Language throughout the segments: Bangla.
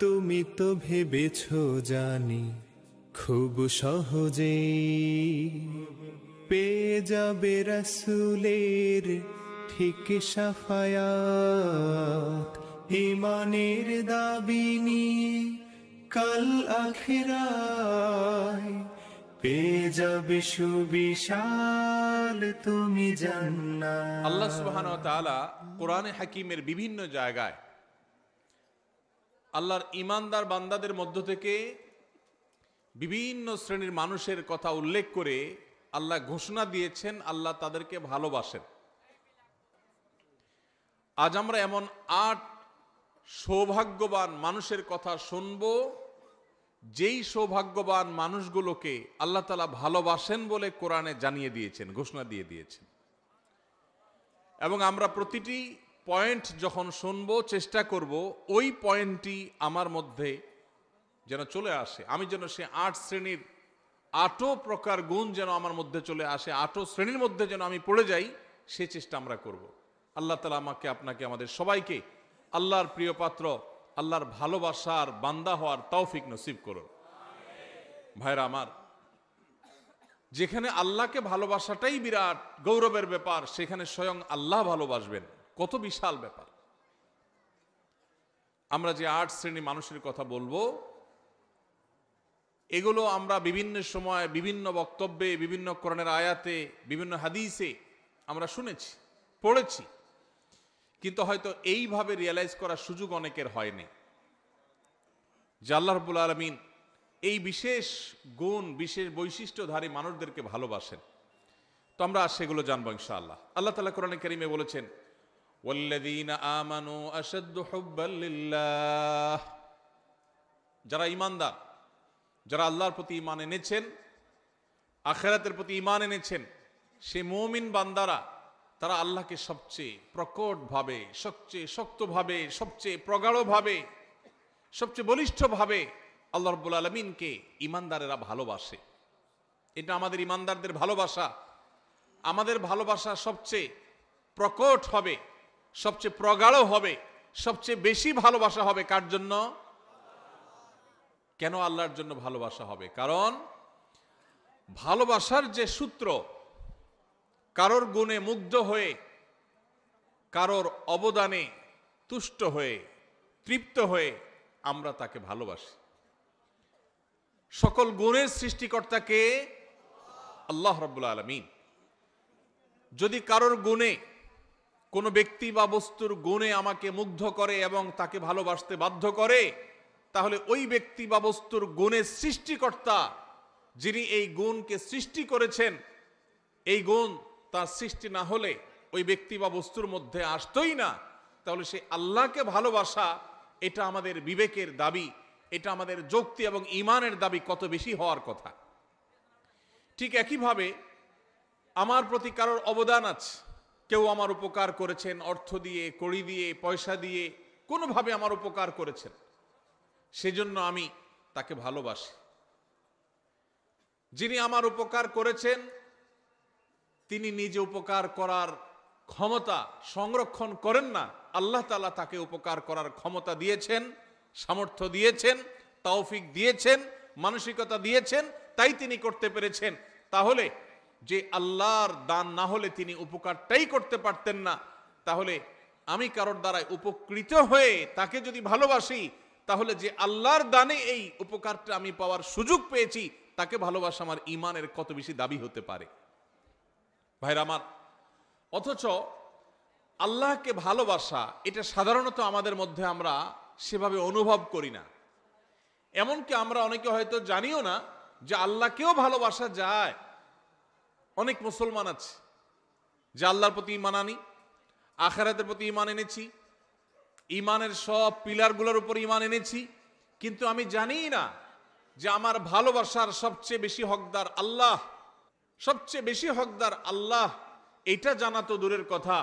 তুমি তো ভেবেছ জানি খুব সহজেই পেয়ে যাবে রাসূলের ঠিক শাফায়াত। ঈমানের দাবি নিয়ে কাল আখিরায় পেয়ে যাবে সুবিশাল তুমি জান্নাত। আল্লাহ সুবহানাহু ওয়া তাআলা কোরআনে হাকিমের বিভিন্ন জায়গায় আল্লাহর ঈমানদার বান্দাদের মধ্য থেকে বিভিন্ন শ্রেণীর মানুষের কথা উল্লেখ করে আল্লাহ ঘোষণা দিয়েছেন আল্লাহ তাদেরকে ভালোবাসেন। আজ আমরা এমন ৮ সৌভাগ্যবান মানুষের কথা শুনব, যেই সৌভাগ্যবান মানুষগুলোকে আল্লাহ তাআলা ভালোবাসেন বলে কোরআনে জানিয়ে দিয়েছেন, ঘোষণা দিয়ে দিয়েছেন। এবং আমরা প্রতিটি পয়েন্ট যখন শুনবো চেষ্টা করব ওই পয়েন্টটি আমার মধ্যে যেন চলে আসে, আমি যেন সে ৮ শ্রেণীর ৮ প্রকার গুণ যেন আমার মধ্যে চলে আসে, ৮ শ্রেণীর মধ্যে যেন আমি পড়ে যাই, সে চেষ্টা আমরা করব। আল্লাহ তাআলা আমাকে, আপনাকে, আমাদের সবাইকে আল্লাহর প্রিয় পাত্র, আল্লাহর ভালোবাসার বান্দা হওয়ার তৌফিক নসিব করুন। ভাইরা আমার, যেখানে আল্লাহকে ভালোবাসাটাই বিরাট গৌরবের ব্যাপার, সেখানে স্বয়ং আল্লাহ ভালোবাসবেন, কত বিশাল ব্যাপার। আমরা যে ৮ শ্রেণী মানুষের কথা বলবো, এগুলো আমরা বিভিন্ন সময় বিভিন্ন বক্তব্যে, বিভিন্ন কোরআনের আয়াতে, বিভিন্ন হাদিসে আমরা শুনেছি, পড়েছি, কিন্তু হয়তো এইভাবে রিয়ালাইজ করার সুযোগ অনেকের হয়নি যে আল্লাহ রাব্বুল আলামিন এই বিশেষ গুণ, বিশেষ বৈশিষ্ট্যধারী মানুষদেরকে ভালোবাসেন। তো আমরা সেগুলো জানবো ইনশাআল্লাহ। আল্লাহ তাআলা কোরআনে কারীমে বলেছেন, ওয়াল্লাযীনা আমানু আশাদ্দু হুব্বাল লিল্লাহ, যারা ঈমানদার, যারা আল্লাহর প্রতি ঈমান এনেছেন, আখিরাতের প্রতি ঈমান এনেছেন, সে মুমিন বান্দারা তারা আল্লাহকে সবচেয়ে প্রকটভাবে, সবচেয়ে শক্তভাবে, সবচেয়ে প্রগাঢ়ভাবে, সবচেয়ে বলিষ্ঠভাবে আল্লাহ রাব্বুল আলামিনকে ঈমানদারেরা ভালোবাসে। এটা আমাদের ঈমানদারদের ভালোবাসা। আমাদের ভালোবাসা সবচেয়ে প্রকট হবে, সবচেয়ে প্রগাঢ় হবে, সবচেয়ে বেশি ভালোবাসা হবে কার জন্য? কেন আল্লাহর জন্য ভালোবাসা হবে? কারণ ভালোবাসার যে সূত্র, কারোর গুণে মুগ্ধ হয়ে, কারোর অবদানে তুষ্ট হয়ে, তৃপ্ত হয়ে আমরা তাকে ভালোবাসি। সকল গুণের সৃষ্টিকর্তাকে আল্লাহ রাব্বুল আলামিন। যদি কারোর গুণে, কোনো ব্যক্তি বা বস্তুর গুণে আমাকে মুগ্ধ করে এবং তাকে ভালোবাসতে বাধ্য করে, তাহলে ওই ব্যক্তি বা বস্তুর গুণের সৃষ্টিকর্তা, যিনি এই গুণকে সৃষ্টি করেছেন, এই গুণ তার সৃষ্টি না হলে ওই ব্যক্তি বা বস্তুর মধ্যে আসতোই না। তাহলে সেই আল্লাহকে ভালোবাসা, এটা আমাদের বিবেকের দাবি, এটা আমাদের যুক্তি এবং ঈমানের দাবি কত বেশি হওয়ার কথা। ঠিক একইভাবে আমার প্রতি কারোর অবদান আছে, কেউ আমার উপকার করেছেন, অর্থ দিয়ে, কড়ি দিয়ে, পয়সা দিয়ে, কোনোভাবে আমার উপকার করেছেন, সেজন্য আমি তাকে ভালোবাসি। যিনি আমার উপকার করেছেন, তিনি নিজে উপকার করার ক্ষমতা সংরক্ষণ করেন না, আল্লাহ তাআলা তাকে উপকার করার ক্ষমতা দিয়েছেন, সামর্থ্য দিয়েছেন, তৌফিক দিয়েছেন, মানসিকতা দিয়েছেন, তাই তিনি করতে পেরেছেন। তাহলে যে আল্লাহর দান না হলে তিনি উপকারটাই করতে পারতেন না, তাহলে আমি কারোর দ্বারাই উপকৃত হয়ে তাকে যদি ভালোবাসি, তাহলে যে আল্লাহর দানে এই উপকারটা আমি পাওয়ার সুযোগ পেয়েছি, তাকে ভালোবাসা আমার ঈমানের কত বেশি দাবি হতে পারে। ভাইরা আমার, অথচ আল্লাহকে ভালোবাসা, এটা সাধারণত আমাদের মধ্যে আমরা সেভাবে অনুভব করি না। এমনকি আমরা অনেকে হয়তো জানিও না যে আল্লাহকেও ভালোবাসা যায়। অনেক মুসলমান আছে যে আল্লাহর প্রতি ঈমান আনি, আখিরাতের প্রতি ঈমান এনেছি, ঈমানের সব পিলারগুলোর উপর ঈমান এনেছি, কিন্তু আমি জানি না যে আমার ভালোবাসার সবচেয়ে বেশি হকদার আল্লাহ, সবচেয়ে বেশি হকদার আল্লাহ। এটা জানা তো দূরের কথা,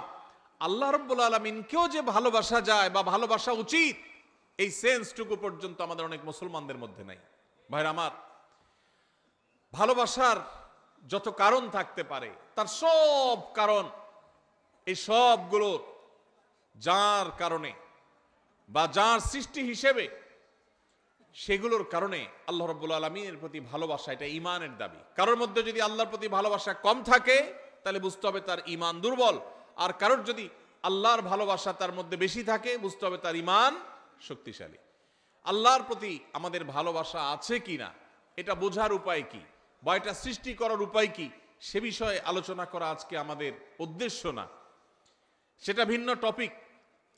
আল্লাহ রাব্বুল আলামিনকেও যে ভালোবাসা যায় বা ভালোবাসা উচিত, এই সেন্সটুকু পর্যন্ত আমাদের অনেক মুসলমানদের মধ্যে নাই। ভাইরা আমার, ভালোবাসার যত কারণ থাকতে পারে, তার সব কারণ, এই সবগুলো যার কারণে বা যার সৃষ্টি হিসেবে সেগুলোর কারণে আল্লাহ রাব্বুল আলামিনের প্রতি ভালোবাসা, এটা ঈমানের দাবি। কারোর মধ্যে যদি আল্লাহর প্রতি ভালোবাসা কম থাকে তাহলে বুঝতে হবে তার ঈমান দুর্বল, আর কারোর যদি আল্লাহর ভালোবাসা তার মধ্যে বেশি থাকে বুঝতে হবে তার ঈমান শক্তিশালী। আল্লাহর প্রতি আমাদের ভালোবাসা আছে কিনা এটা বোঝার উপায় কি, বা এটা সৃষ্টি করার উপায় কি, সে বিষয়ে আলোচনা করা আজকে আমাদের উদ্দেশ্য না, সেটা ভিন্ন টপিক।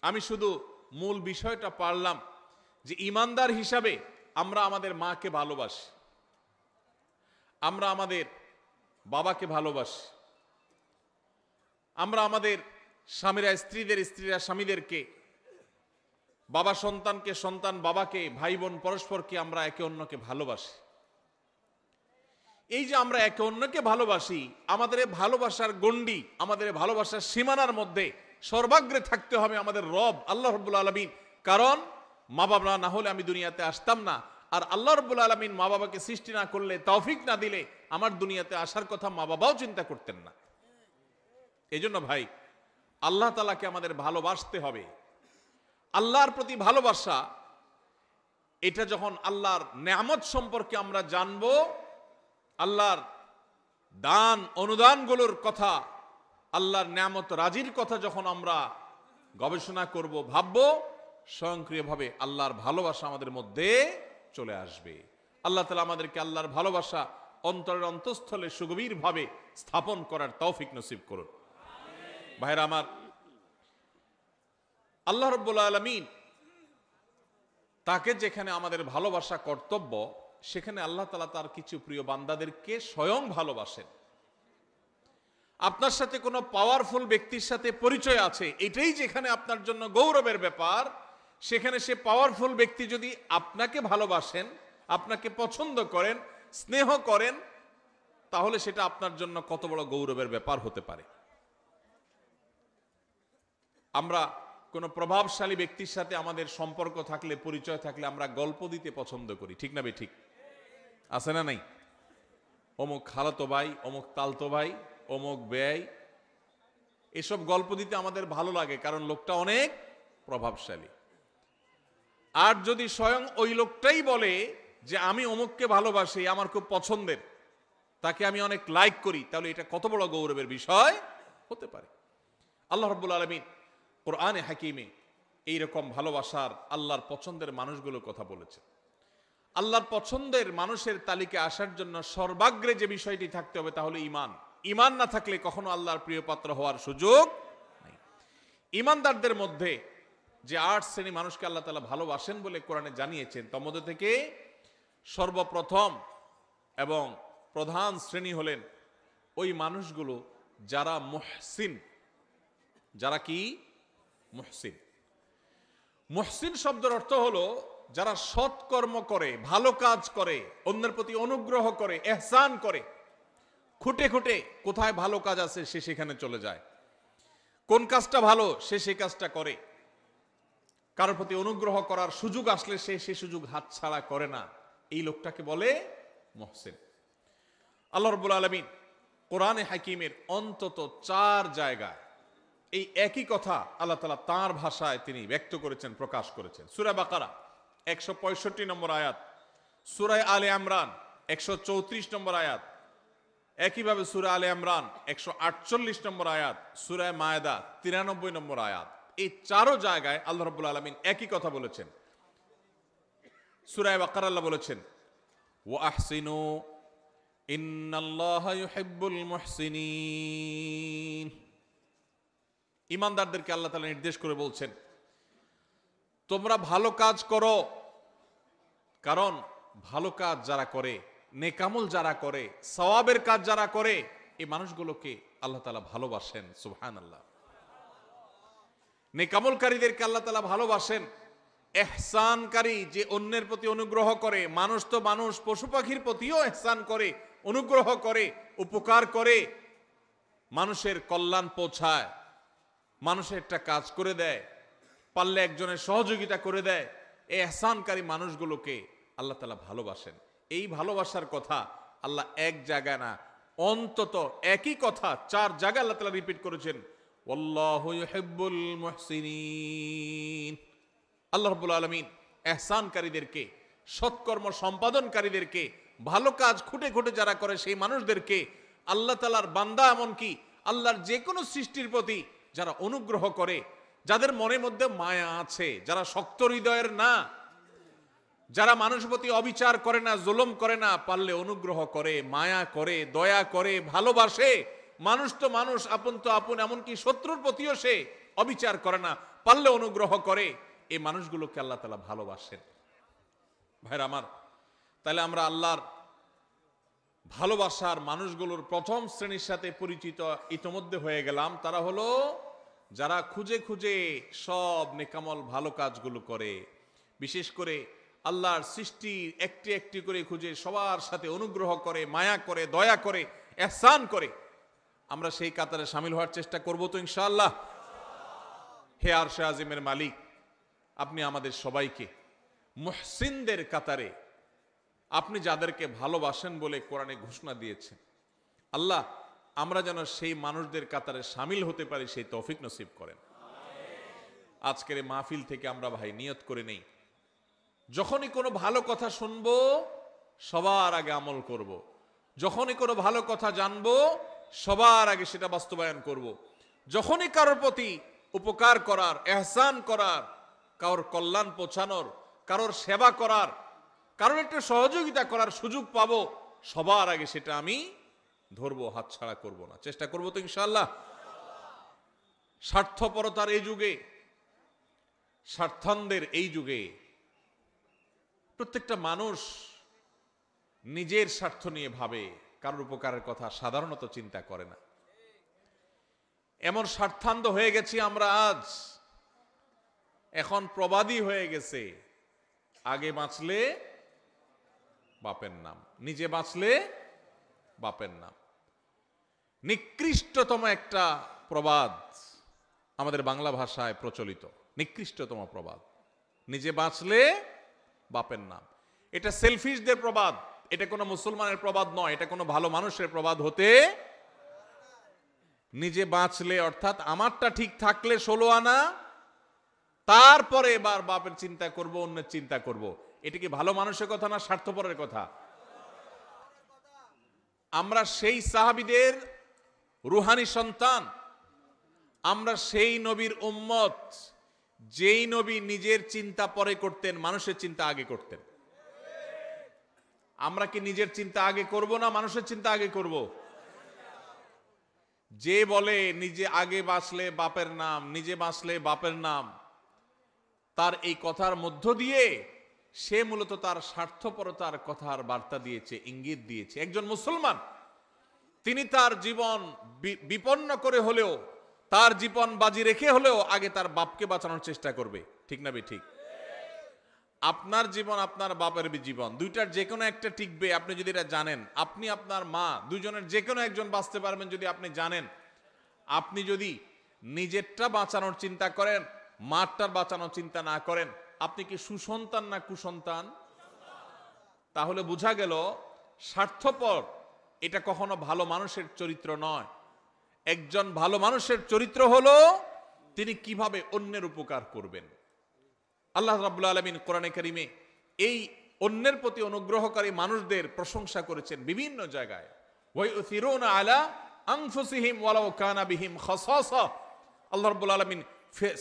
আমি শুধু মূল বিষয়টা পারলাম যে ঈমানদার হিসাবে আমরা আমাদের মাকে ভালোবাসি, আমরা আমাদের বাবাকে ভালোবাসি, আমরা আমাদের স্বামীরা স্ত্রীরা স্বামীদেরকে, বাবা সন্তানকে, সন্তান বাবাকে, ভাই বোন পরস্পরকে আমরা একে অন্যকে ভালোবাসি। এই যে আমরা একে অন্যকে ভালোবাসি, আমাদের ভালোবাসার গণ্ডি, আমাদের ভালোবাসার সীমানার মধ্যে সর্বাগ্রে থাকতে হবে আমাদের রব আল্লাহ রাব্বুল আলামিন। কারণ মা বাবা না হলে আমি দুনিয়াতে আসতাম না, আর আল্লাহ রাব্বুল আলামিন মা বাবাকে সৃষ্টি না করলে, তৌফিক না দিলে আমার দুনিয়াতে আসার কথা মা বাবাও চিন্তা করতেন না। এই জন্য ভাই, আল্লাহ তাআলাকে আমাদের ভালোবাসতে হবে। আল্লাহর প্রতি ভালোবাসা, এটা যখন আল্লাহর নেয়ামত সম্পর্কে আমরা জানবো, আল্লাহর দান অনুদানগুলোর কথা, আল্লাহর নেয়ামত রাজির কথা যখন আমরা গবেষণা করব, ভাববো, স্বয়ংক্রিয়ভাবে আল্লাহর ভালোবাসা আমাদের মধ্যে চলে আসবে। আল্লাহ তাআলা আমাদেরকে আল্লাহর ভালোবাসা অন্তরের অন্তঃস্থলে সুগভীরভাবে স্থাপন করার তৌফিক নসিব করুন। ভাইরা আমার, আল্লাহ রাব্বুল আলামিন তাকে যেখানে আমাদের ভালোবাসা কর্তব্য, সেখানে আল্লাহ তাআলা তার কিছু প্রিয় বান্দাদেরকে স্বয়ং ভালোবাসেন। আপনার সাথে কোনো পাওয়ারফুল ব্যক্তির সাথে পরিচয় আছে, এটাই যেখানে আপনার জন্য গৌরবের ব্যাপার, সেখানে সে পাওয়ারফুল ব্যক্তি যদি আপনাকে ভালোবাসেন, আপনাকে পছন্দ করেন, স্নেহ করেন, তাহলে সেটা আপনার জন্য কত বড় গৌরবের ব্যাপার হতে পারে। আমরা কোনো প্রভাবশালী ব্যক্তির সাথে আমাদের সম্পর্ক থাকলে, পরিচয় থাকলে আমরা গল্প দিতে পছন্দ করি, ঠিক না ঠিক? আছে না নাই? অমুক খালাতো ভাই, অমুক তালতো ভাই, অমুক ব্যয়, এসব গল্প দিতে আমাদের ভালো লাগে, কারণ লোকটা অনেক প্রভাবশালী। আর যদি স্বয়ং ওই লোকটাই বলে যে আমি অমুককে ভালোবাসি, আমার খুব পছন্দের, তাকে আমি অনেক লাইক করি, তাহলে এটা কত বড় গৌরবের বিষয় হতে পারে। আল্লাহ রাব্বুল আলামিন কোরআনে হাকিমে এইরকম ভালোবাসার, আল্লাহর পছন্দের মানুষগুলোর কথা বলেছে। আল্লাহর পছন্দের মানুষের তালিকা আসার জন্য সর্বাগ্রে যে বিষয়টি থাকতে হবে তা হলো ঈমান। ঈমান না থাকলে কখনো আল্লাহর প্রিয় পাত্র হওয়ার সুযোগ নেই। ঈমানদারদের মধ্যে যে 8 শ্রেণী মানুষকে আল্লাহ তাআলা ভালোবাসেন বলে কোরআনে জানিয়েছেন, তার মধ্যে থেকে সর্বপ্রথম এবং প্রধান শ্রেণী হলেন ওই মানুষগুলো যারা মুহসিন। যারা কি? মুহসিন। মুহসিন শব্দের অর্থ হলো যারা সৎকর্ম করে, ভালো কাজ করে, অন্যের প্রতি অনুগ্রহ করে, ইহসান করে। খুঁটে খুঁটে কোথায় ভালো কাজ আছে সে সেখানে চলে যায়, কোন কাজটা ভালো সে সেই কাজটা করে, কারোর প্রতি অনুগ্রহ করার সুযোগ আসলে সে সেই সুযোগ হাতছাড়া করে না। এই লোকটাকে বলে মুহসিন। আল্লাহ রাব্বুল আলামিন কোরআনে হাকিমের অন্তত 4 জায়গায় এই একই কথা আল্লাহ তাআলা তাঁর ভাষায় তিনি ব্যক্ত করেছেন, প্রকাশ করেছেন। সূরা বাকারা 165 নম্বর আয়াত, সূরা আলে ইমরান 134 নম্বর আয়াত, একইভাবে সূরা আলে ইমরান 148 নম্বর আয়াত, সূরা মায়েদা 93 নম্বর আয়াত। এই 4 জায়গায় আল্লাহ রাব্বুল আলামিন একই কথা বলেছেন। সূরা বাকারা আল্লাহ বলেছেন, ওয়া আহসিনু ইন্নাল্লাহা ইউহিব্বুল মুহসিনিন। ঈমানদারদেরকে আল্লাহ তাআলা নির্দেশ করে বলছেন, তোমরা ভালো কাজ করো, কারণ ভালো কাজ যারা করে, নেকামল যারা করে, সওয়াবের কাজ যারা করে, এই মানুষগুলোকে আল্লাহ তাআলা ভালোবাসেন। সুবহানাল্লাহ। নেকামলকারীদেরকে আল্লাহ তাআলা ভালোবাসেন। ইহসানকারী, যে অন্যের প্রতি অনুগ্রহ করে, মানুষ তো মানুষ, পশু পাখির প্রতিও ইহসান করে, অনুগ্রহ করে, উপকার করে, মানুষের কল্যাণ পৌঁছায়, মানুষের একটা কাজ করে দেয়, পারলে একজনের সহযোগিতা করে দেয়, এই ইহসানকারী মানুষগুলোকে আল্লাহ তাআলা ভালোবাসেন। এই ভালোবাসার কথা আল্লাহ এক জায়গায় না, অন্তত একই কথা 4 জায়গায় আল্লাহ তাআলা রিপিট করেছেন, ওয়াল্লাহু ইউহিব্বুল মুহসিনিন। আল্লাহ রাব্বুল আলামিন ইহসানকারীদেরকে সৎকর্ম সম্পাদনকারীদেরকে, ভালো কাজ খুঁটে খুঁটে যারা করে সেই মানুষদেরকে, আল্লাহ তাআলার বান্দা, এমনকি আল্লাহর যে কোনো সৃষ্টির প্রতি যারা অনুগ্রহ করে, যাদের মনের মধ্যে মায়া আছে, যারা শক্ত হৃদয়ের না, যারা মানুষের প্রতি অবিচার করে না, জুলুম করে না, পারলে অনুগ্রহ করে, মায়া করে, দয়া করে, ভালোবাসে। মানুষ তো মানুষ, আপন তো আপন, এমনকি শত্রুর প্রতিও সে অবিচার করে না, পারলে অনুগ্রহ করে। এই মানুষগুলোকে আল্লাহ তাআলা ভালোবাসেন। ভাইরা আমার, তাহলে আমরা আল্লাহর ভালোবাসার মানুষগুলোর প্রথম শ্রেণীর সাথে পরিচিত ইতোমধ্যে হয়ে গেলাম। তারা হলো যারা খুঁজে খুঁজে সব নেকামল ভালো কাজগুলো করে, বিশেষ করে আল্লাহর সৃষ্টি একটি একটি করে খুঁজে সবার সাথে অনুগ্রহ করে, মায়া করে, দয়া করে, ইহসান করে। আমরা সেই কাতারে শামিল হওয়ার চেষ্টা করব তো ইনশাআল্লাহ। হে আরশে আজিমের মালিক, আপনি আমাদের সবাইকে মুহসিনদের কাতারে, আপনি যাদেরকে ভালোবাসেন বলে কোরআনে ঘোষণা দিয়েছেন, আল্লাহ আমরা যেন সেই মানুষদের কাতারে শামিল হতে পারি, সেই তৌফিক নসিব করেন। আজকের এই মাহফিল থেকে আমরা ভাই নিয়ত করে নেই, যখনই কোনো ভালো কথা শুনবো সবার আগে আমল করব। যখনই কোনো ভালো কথা জানবো সবার আগে সেটা বাস্তবায়ন করব। যখনই কারোর প্রতি উপকার করার, ইহসান করার, কারোর কল্যাণ পৌঁছানোর, কারোর সেবা করার, কারোর একটা সহযোগিতা করার সুযোগ পাবো, সবার আগে সেটা আমি ধরবো, হাতছাড়া করব না, চেষ্টা করবো তো ইনশাআল্লাহ। স্বার্থপরতার এই যুগে, স্বার্থান্ধের এই যুগে প্রত্যেকটা মানুষ নিজের স্বার্থ নিয়ে ভাবে, কারোর উপকারের কথা সাধারণত চিন্তা করে না। এমন স্বার্থান্ধ হয়ে গেছি আমরা আজ, এখন প্রবাদী হয়ে গেছে, আগে বাঁচলে বাপের নাম, নিজে বাঁচলে বাপের নাম। নিকৃষ্টতম একটা প্রবাদ আমাদের বাংলা ভাষায় প্রচলিত, নিকৃষ্টতম প্রবাদ, নিজে বাঁচলে বাপের নাম। এটা সেলফিশদের প্রবাদ, এটা কোনো মুসলমানের প্রবাদ নয়, এটা কোনো ভালো মানুষের প্রবাদ হতে। নিজে বাঁচলে অর্থাৎ আমারটা ঠিক থাকলে 16 আনা, তারপরে এবার বাপের চিন্তা করব, অন্যের চিন্তা করব। এটা কি ভালো মানুষের কথা না স্বার্থপরের কথা? আমরা সেই সাহাবীদের রুহানি সন্তান, আমরা সেই নবীর উম্মত, যেই নবী নিজের চিন্তা পরে করতেন, মানুষের চিন্তা আগে করতেন। আমরা কি নিজের চিন্তা আগে করব না মানুষের চিন্তা আগে করব? যে বলে নিজে আগে বাঁচলে বাপের নাম, নিজে বাঁচলে বাপের নাম, তার এই কথার মধ্য দিয়ে সে মূলত তার স্বার্থপরতার কথার বার্তা দিয়েছে, ইঙ্গিত দিয়েছে। একজন মুসলমান তিনি তার জীবন বিপন্ন করে হলেও, তার জীবন বাজি রেখে হলেও আগে তার বাপকে বাঁচানোর চেষ্টা করবে, ঠিক না ঠিক? আপনার জীবন আপনার বাপের জীবন, দুইটার যে কোনো একটা টিকবে আপনি যদি এটা জানেন। আপনি আপনার মা, দুজনের যে কোনো একজন বাঁচতে পারবেন যদি আপনি জানেন। আপনি যদি নিজেরটা বাঁচানোর চিন্তা করেন, মারটার বাঁচানোর চিন্তা না করেন, আপনি কি সুসন্তান না কুসন্তান? তাহলে বোঝা গেল স্বার্থপর এটা কখনো ভালো মানুষের চরিত্র নয়। একজন ভালো মানুষের চরিত্র হলো তিনি কিভাবে অন্যের উপকার করবেন। আল্লাহ রাব্বুল আলামিন কোরআনে কারিমে এই অন্যের প্রতি অনুগ্রহকারী মানুষদের প্রশংসা করেছেন বিভিন্ন জায়গায়। ওয়ায়ুসিরুনা আলা আনফুসিহিম ওয়ালাউ কানা বিহিম খাসাসা। আল্লাহ রাব্বুল আলামিন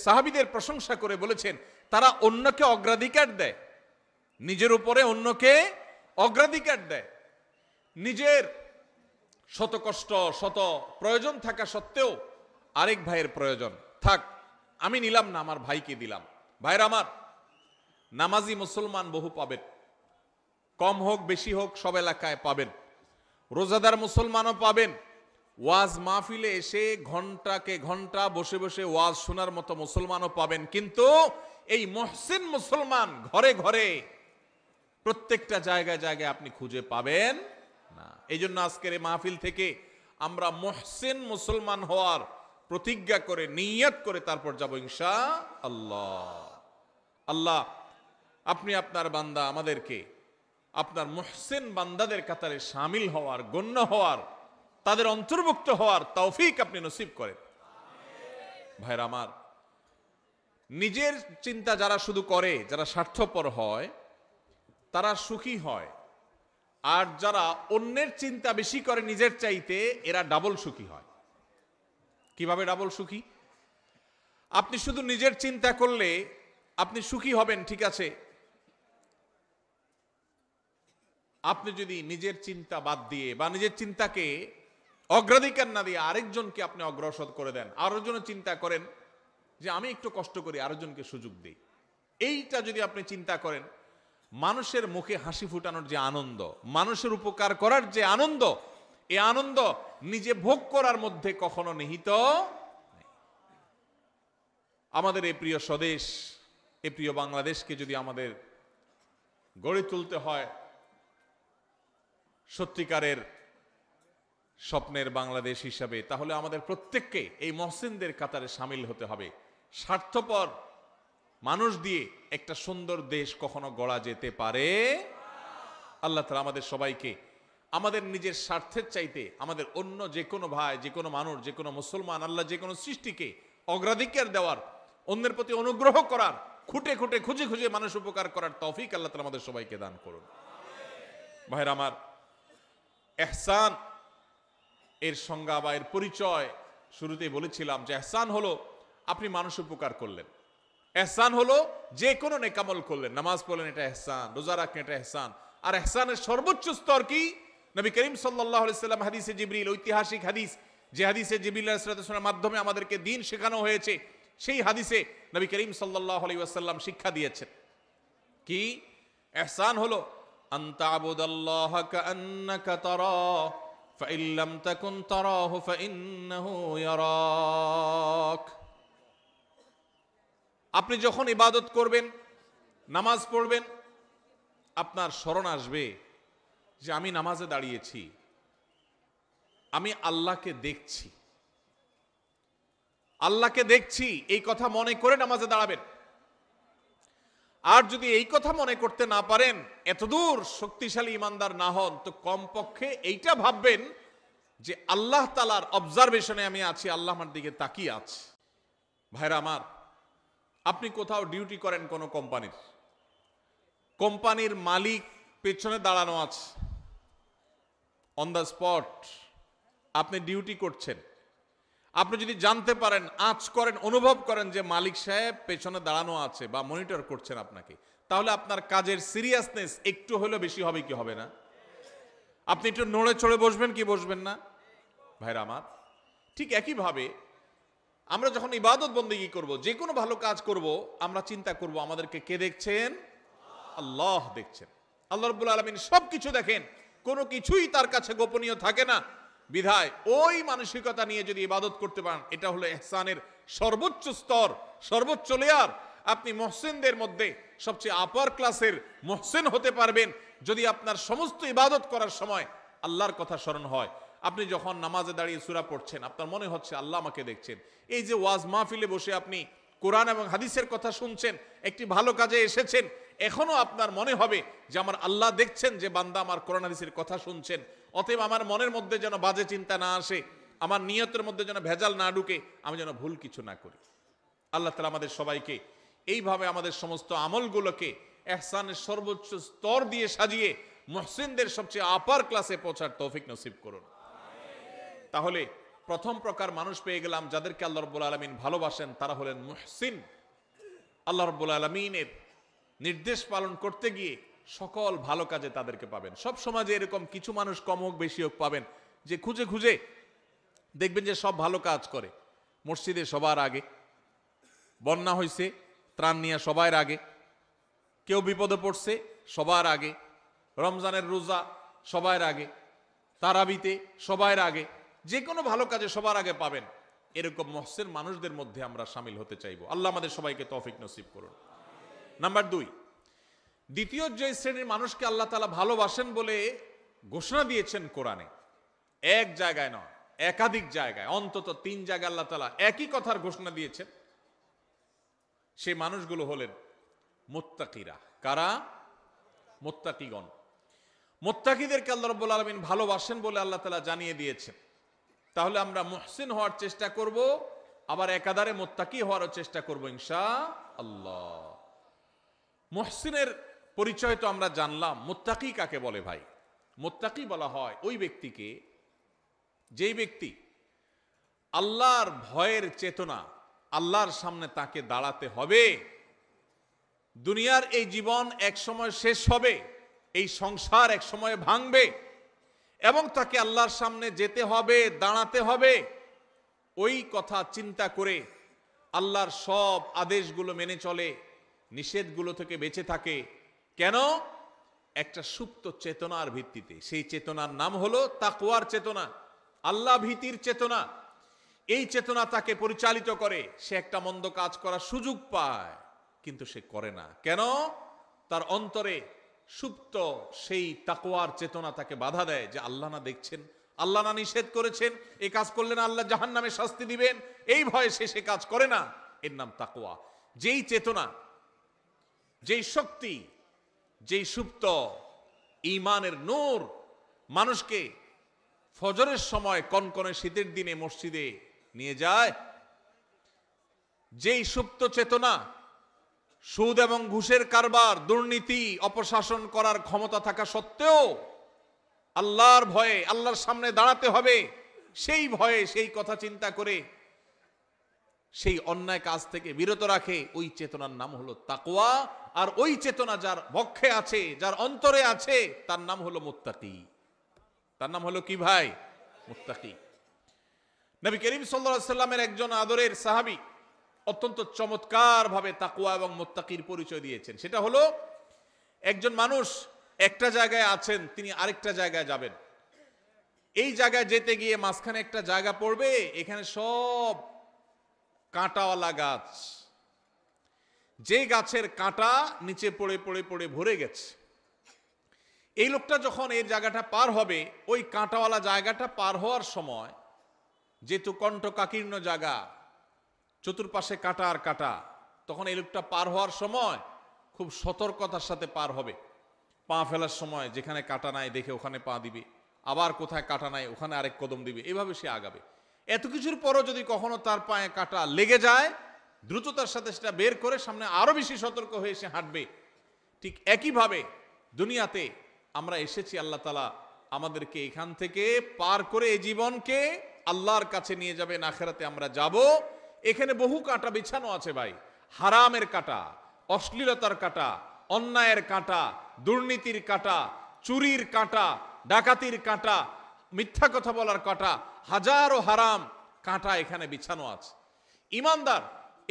সাহাবীদের প্রশংসা করে বলেছেন তারা অন্যকে অগ্রাধিকার দেয়, নিজের উপরে অন্যকে অগ্রাধিকার দেয়। নিজের শত কষ্ট, শত প্রয়োজন থাকা সত্ত্বেও আরেক ভাইয়ের প্রয়োজন থাক, আমি নিলাম না, আমার ভাইকে দিলাম। ভাইরা আমার, নামাজি মুসলমান বহু পাবেন, কম হোক বেশি হোক সব এলাকায় পাবেন। রোজাদার মুসলমানও পাবেন। ওয়াজ মাহফিলে এসে ঘন্টাকে ঘন্টা বসে বসে ওয়াজ শোনার মতো মুসলমানও পাবেন। কিন্তু এই মুহসিন মুসলমান ঘরে ঘরে প্রত্যেকটা জায়গায় জায়গায় আপনি খুঁজে পাবেন না। এই জন্য আজকের এই মাহফিল থেকে আমরা মুহসিন মুসলমান হওয়ার প্রতিজ্ঞা করে, নিয়ত করে তারপর যাব ইনশাআল্লাহ। আল্লাহ আপনি আপনার বান্দা আমাদেরকে আপনার মুহসিন বান্দাদের কাতারে শামিল হওয়ার, গণ্য হওয়ার, তাদের অন্তর্ভুক্ত হওয়ার তৌফিক আপনি নসিব করেন। ভাইরা আমার, নিজের চিন্তা যারা শুধু করে, যারা স্বার্থপর হয়, তারা সুখী হয়, আর যারা অন্যের চিন্তা বেশি করে নিজের চাইতে, এরা ডাবল সুখী হয়। কিভাবে ডাবল সুখী? আপনি শুধু নিজের চিন্তা করলে আপনি সুখী হবেন, ঠিক আছে। আপনি যদি নিজের চিন্তা বাদ দিয়ে বা নিজের চিন্তাকে অগ্রাধিকার না দিয়ে আরেকজনকে আপনি অগ্রসর করে দেন, আরেকজনের চিন্তা করেন যে আমি একটু কষ্ট করি, আরেকজনকে সুযোগ দিই, এইটা যদি আপনি চিন্তা করেন, মানুষের মুখে হাসি ফুটানোর যে আনন্দ, মানুষের উপকার করার যে আনন্দ, এই আনন্দ নিজে ভোগ করার মধ্যে কখনো নিহিত নেই। আমাদের এই প্রিয় স্বদেশ, এই প্রিয় বাংলাদেশকে যদি আমাদের গড়ে তুলতে হয় সত্যিকারের স্বপ্নের বাংলাদেশ হিসাবে, তাহলে আমাদের প্রত্যেককে এই মহসিনদের কাতারে সামিল হতে হবে। স্বার্থপর মানুষ দিয়ে একটা সুন্দর দেশ কখনো গড়া যেতে পারে? আল্লাহ তাআলা আমাদের সবাইকে আমাদের নিজের স্বার্থের চাইতে আমাদের অন্য যে কোনো ভাই, যে কোনো মানুষ, যে কোনো মুসলমান, আল্লাহ যে কোনো সৃষ্টিকে অগ্রাধিকার দেওয়ার, অন্যের প্রতি অনুগ্রহ করার, খুঁটে খুঁটে খুঁজে খুঁজে মানুষ উপকার করার তৌফিক আল্লাহ তাআলা আমাদের সবাইকে দান করুন। ভাইরা আমার, ইহসান এর সংজ্ঞা বা এর পরিচয় শুরুতেই বলেছিলাম যে ইহসান হলো আপনি মানুষ উপকার করলেন, ইহসান হলো যে কোনো নেকামল করলেন, নামাজ পড়লেন, এটা ইহসান, রোজা রাখলেন, এটা ইহসান। আর ইহসানের সর্বোচ্চ স্তর কি? নবী করিম সাল্লাল্লাহু আলাইহি সাল্লাম হাদিসে জিবরিল, ঐতিহাসিক হাদিস, যে হাদিসে জিবরিল আলাইহিস সালামের মাধ্যমে আমাদেরকে দ্বীন শেখানো হয়েছে, সেই হাদিসে নবী করিম সাল্লাল্লাহু আলাইহি ওয়াসাল্লাম শিক্ষা দিয়েছেন কি? ইহসান হলো আনতা আবুদাল্লাহা কাআন্নাকা তারা ফাইন লাম তাকুন তারাহু ফাইন্নাহু ইয়ারাক। আপনি যখন ইবাদত করবেন, নামাজ পড়বেন, আপনার স্মরণ আসবে যে আমি নামাজে দাঁড়িয়েছি, আমি আল্লাহকে দেখছি, আল্লাহকে দেখছি, এই কথা মনে করে নামাজে দাঁড়াবেন। আর যদি এই কথা মনে করতে না পারেন, এতদূর শক্তিশালী ইমানদার না হন, তো কমপক্ষে এইটা ভাববেন যে আল্লাহ তাআলার অবজারভেশনে আমি আছি, আল্লাহ আমার দিকে তাকিয়ে আছে। ভাইরা আমার, আপনি কোথাও ডিউটি করেন কোনো কোম্পানির, কোম্পানির মালিক পেছনে দাঁড়ানো আছে, অন দ্য স্পট আপনি ডিউটি করছেন। আপনি যদি জানতে পারেন, আঁচ করেন, অনুভব করেন যে মালিক সাহেব পেছনে দাঁড়ানো আছে বা মনিটর করছেন আপনাকে, তাহলে আপনার কাজের সিরিয়াসনেস একটু হলেও বেশি হবে কি হবে না? আপনি একটু নড়ে চড়ে বসবেন কি বসবেন না? ভাইরা আমার, ঠিক একইভাবে আমরা যখন ইবাদত বন্দেগী করব, যে কোনো ভালো কাজ করব, আমরা চিন্তা করব আমাদেরকে কে দেখছেন? আল্লাহ দেখছেন। আল্লাহ রাব্বুল আলামিন সবকিছু দেখেন, কোনো কিছুই তার কাছে গোপনীয় থাকে না। বিধায় ওই মানসিকতা নিয়ে যদি ইবাদত করতে পারেন, এটা হলো ইহসানের সর্বোচ্চ স্তর, সর্বোচ্চ লেয়ার। আপনি মুহসিনদের মধ্যে সবচেয়ে আপার ক্লাসের মুহসিন হতে পারবেন যদি আপনার সমস্ত ইবাদত করার সময় আল্লাহর কথা স্মরণ হয়। আপনি যখন নামাজে দাঁড়িয়ে সূরা পড়ছেন, আপনার মনে হচ্ছে আল্লাহ আমাকে দেখছেন। এই যে ওয়াজ মাহফিলে বসে আপনি কোরআন এবং হাদিসের কথা শুনছেন, একটি ভালো কাজে এসেছেন, এখনো আপনার মনে হবে যে আমার আল্লাহ দেখছেন যে বান্দা আমার কোরআন হাদিসের কথা শুনছেন। অতএব আমার মনের মধ্যে যেন বাজে চিন্তা না আসে, আমার নিয়তের মধ্যে যেন ভেজাল না ঢুকে, আমি যেন ভুল কিছু না করি। আল্লাহ তাআলা আমাদের সবাইকে এইভাবে আমাদের সমস্ত আমলগুলোকে ইহসানের সর্বোচ্চ স্তর দিয়ে সাজিয়ে মুহসিনদের সবচেয়ে আপার ক্লাসে পৌঁছার তৌফিক নসিব করুন। তাহলে প্রথম প্রকার মানুষ পেয়ে গেলাম যাদেরকে আল্লাহ রাব্বুল আলামিন ভালোবাসেন, তারা হলেন মুহসিন। আল্লাহ রাব্বুল আলামিনের নির্দেশ পালন করতে গিয়ে সকল ভালো কাজে তাদেরকে পাবেন। সব সমাজে এরকম কিছু মানুষ কম হোক বেশি হোক পাবেন, যে খুঁজে খুঁজে দেখবেন যে সব ভালো কাজ করে। মসজিদে সবার আগে, বন্যা হয়েছে ত্রাণ নিয়ে সবার আগে, কেউ বিপদে পড়ছে সবার আগে, রমজানের রোজা সবার আগে, তারাবিতে সবার আগে, যে কোনো ভালো কাজে সবার আগে পাবেন। এরকম মুহসিন মানুষদের মধ্যে আমরা শামিল হতে চাইবো। আল্লাহ আমাদের সবাইকে তৌফিক নসিব করুন। নাম্বার 2, দ্বিতীয় যে শ্রেণীর মানুষকে আল্লাহ তাআলা ভালোবাসেন বলে ঘোষণা দিয়েছেন কোরআনে, এক জায়গায় নয়, একাধিক জায়গায়, অন্তত 3 জায়গায় আল্লাহ তাআলা একই কথার ঘোষণা দিয়েছেন। সেই মানুষগুলো হলেন মুত্তাকিরা। কারা? মুত্তাকিগণ। মুত্তাকিদেরকে আল্লাহ রাব্বুল আলামিন ভালোবাসেন বলে আল্লাহ তাআলা জানিয়ে দিয়েছেন। তাহলে আমরা মুহসিন হওয়ার চেষ্টা করব, আবার একাধারে মুত্তাকি হওয়ার চেষ্টা করব ইনশাআল্লাহ। মুহসিনের পরিচয় তো আমরা জানলাম, মুত্তাকি কাকে বলে ভাই? মুত্তাকি বলা হয় ওই ব্যক্তিকে, যেই ব্যক্তি আল্লাহর ভয়ের চেতনা, আল্লাহর সামনে তাকে দাঁড়াতে হবে, দুনিয়ার এই জীবন এক সময় শেষ হবে, এই সংসার এক সময় ভাঙবে এবং তাকে আল্লাহর সামনে যেতে হবে, দাঁড়াতে হবে, ওই কথা চিন্তা করে আল্লাহর সব আদেশগুলো মেনে চলে, নিষেধগুলো থেকে বেঁচে থাকে। কেন? একটা সুপ্ত চেতনার ভিত্তিতে। সেই চেতনার নাম হলো তাকওয়ার চেতনা, আল্লাহ ভীতির চেতনা। এই চেতনা তাকে পরিচালিত করে। সে একটা মন্দ কাজ করার সুযোগ পায়, কিন্তু সে করে না। কেন? তার অন্তরে সুপ্ত সেই তাকওয়ার চেতনা তাকে বাধা দেয় যে আল্লাহ না দেখছেন, আল্লাহ না নিষেধ করেছেন, এই কাজ করলে না আল্লাহ জাহান্নামে শাস্তি দিবেন, এই ভয়ে সে কাজ করে না। এর নাম তাকওয়া। যেই চেতনা, যেই শক্তি, যেই সুপ্ত ঈমানের নূর মানুষকে ফজরের সময় কনকনে শীতের দিনে মসজিদে নিয়ে যায়, যেই সুপ্ত চেতনা সুদ এবং ঘুষের কারবার, দুর্নীতি, অপশাসন করার ক্ষমতা থাকা সত্ত্বেও আল্লাহর ভয়ে আল্লাহর সামনে দাঁড়াতে হবে, সেই ভয়ে সেই কথা চিন্তা করে সেই অন্যায় কাজ থেকে বিরত রাখে, ওই চেতনার নাম হলো তাকওয়া। আর ওই চেতনা যার বক্ষে আছে, যার অন্তরে আছে, তার নাম হলো মুত্তাকি। তার নাম হলো কি ভাই? মুত্তাকি। নবী করিম সাল্লাল্লাহু আলাইহি সাল্লামের একজন আদরের সাহাবী অত্যন্ত চমৎকার ভাবে তাকওয়া এবং মুত্তাকির পরিচয় দিয়েছেন। সেটা হলো, একজন মানুষ একটা জায়গায় আছেন, তিনি আরেকটা জায়গায় যাবেন। এই জায়গায় যেতে গিয়ে মাঝখানে একটা জায়গা পড়বে, এখানে সব কাঁটাওয়ালা গাছ, যে গাছের কাঁটা নিচে পড়ে পড়ে পড়ে ভরে গেছে। এই লোকটা যখন এই জায়গাটা পার হবে, ওই কাঁটাওয়ালা জায়গাটা পার হওয়ার সময়, যেহেতু কণ্টকাকীর্ণ জায়গা, চতুর্পাশে কাঁটা আর কাঁটা, তখন এই লোকটা পার হওয়ার সময় খুব সতর্কতার সাথে পার হবে। পা ফেলার সময় যেখানে কাঁটা নাই দেখে ওখানে পা দিবে, আবার কোথায় কাঁটা নাই ওখানে আরেক কদম দিবে, এভাবে সে আগাবে। এত কিছুর পরও যদি কখনো তার পায়ে কাঁটা লেগে যায়, দ্রুততার সাথে সেটা বের করে সামনে আরো বেশি সতর্ক হয়ে সে হাঁটবে। ঠিক একইভাবে দুনিয়াতে আমরা এসেছি, আল্লাহ তাআলা আমাদেরকে এখান থেকে পার করে এই জীবনকে আল্লাহর কাছে নিয়ে যাবেন, আখিরাতে আমরা যাব। এখানে বহু কাঁটা বিছানো আছে ভাই, হারামের কাঁটা, অশ্লীলতার কাঁটা, অন্যায়ের কাঁটা, দুর্নীতির কাঁটা, চুরির কাঁটা, ডাকাতির কাঁটা, মিথ্যা কথা বলার কাঁটা, হাজারো হারাম কাঁটা এখানে বিছানো আছে। ঈমানদার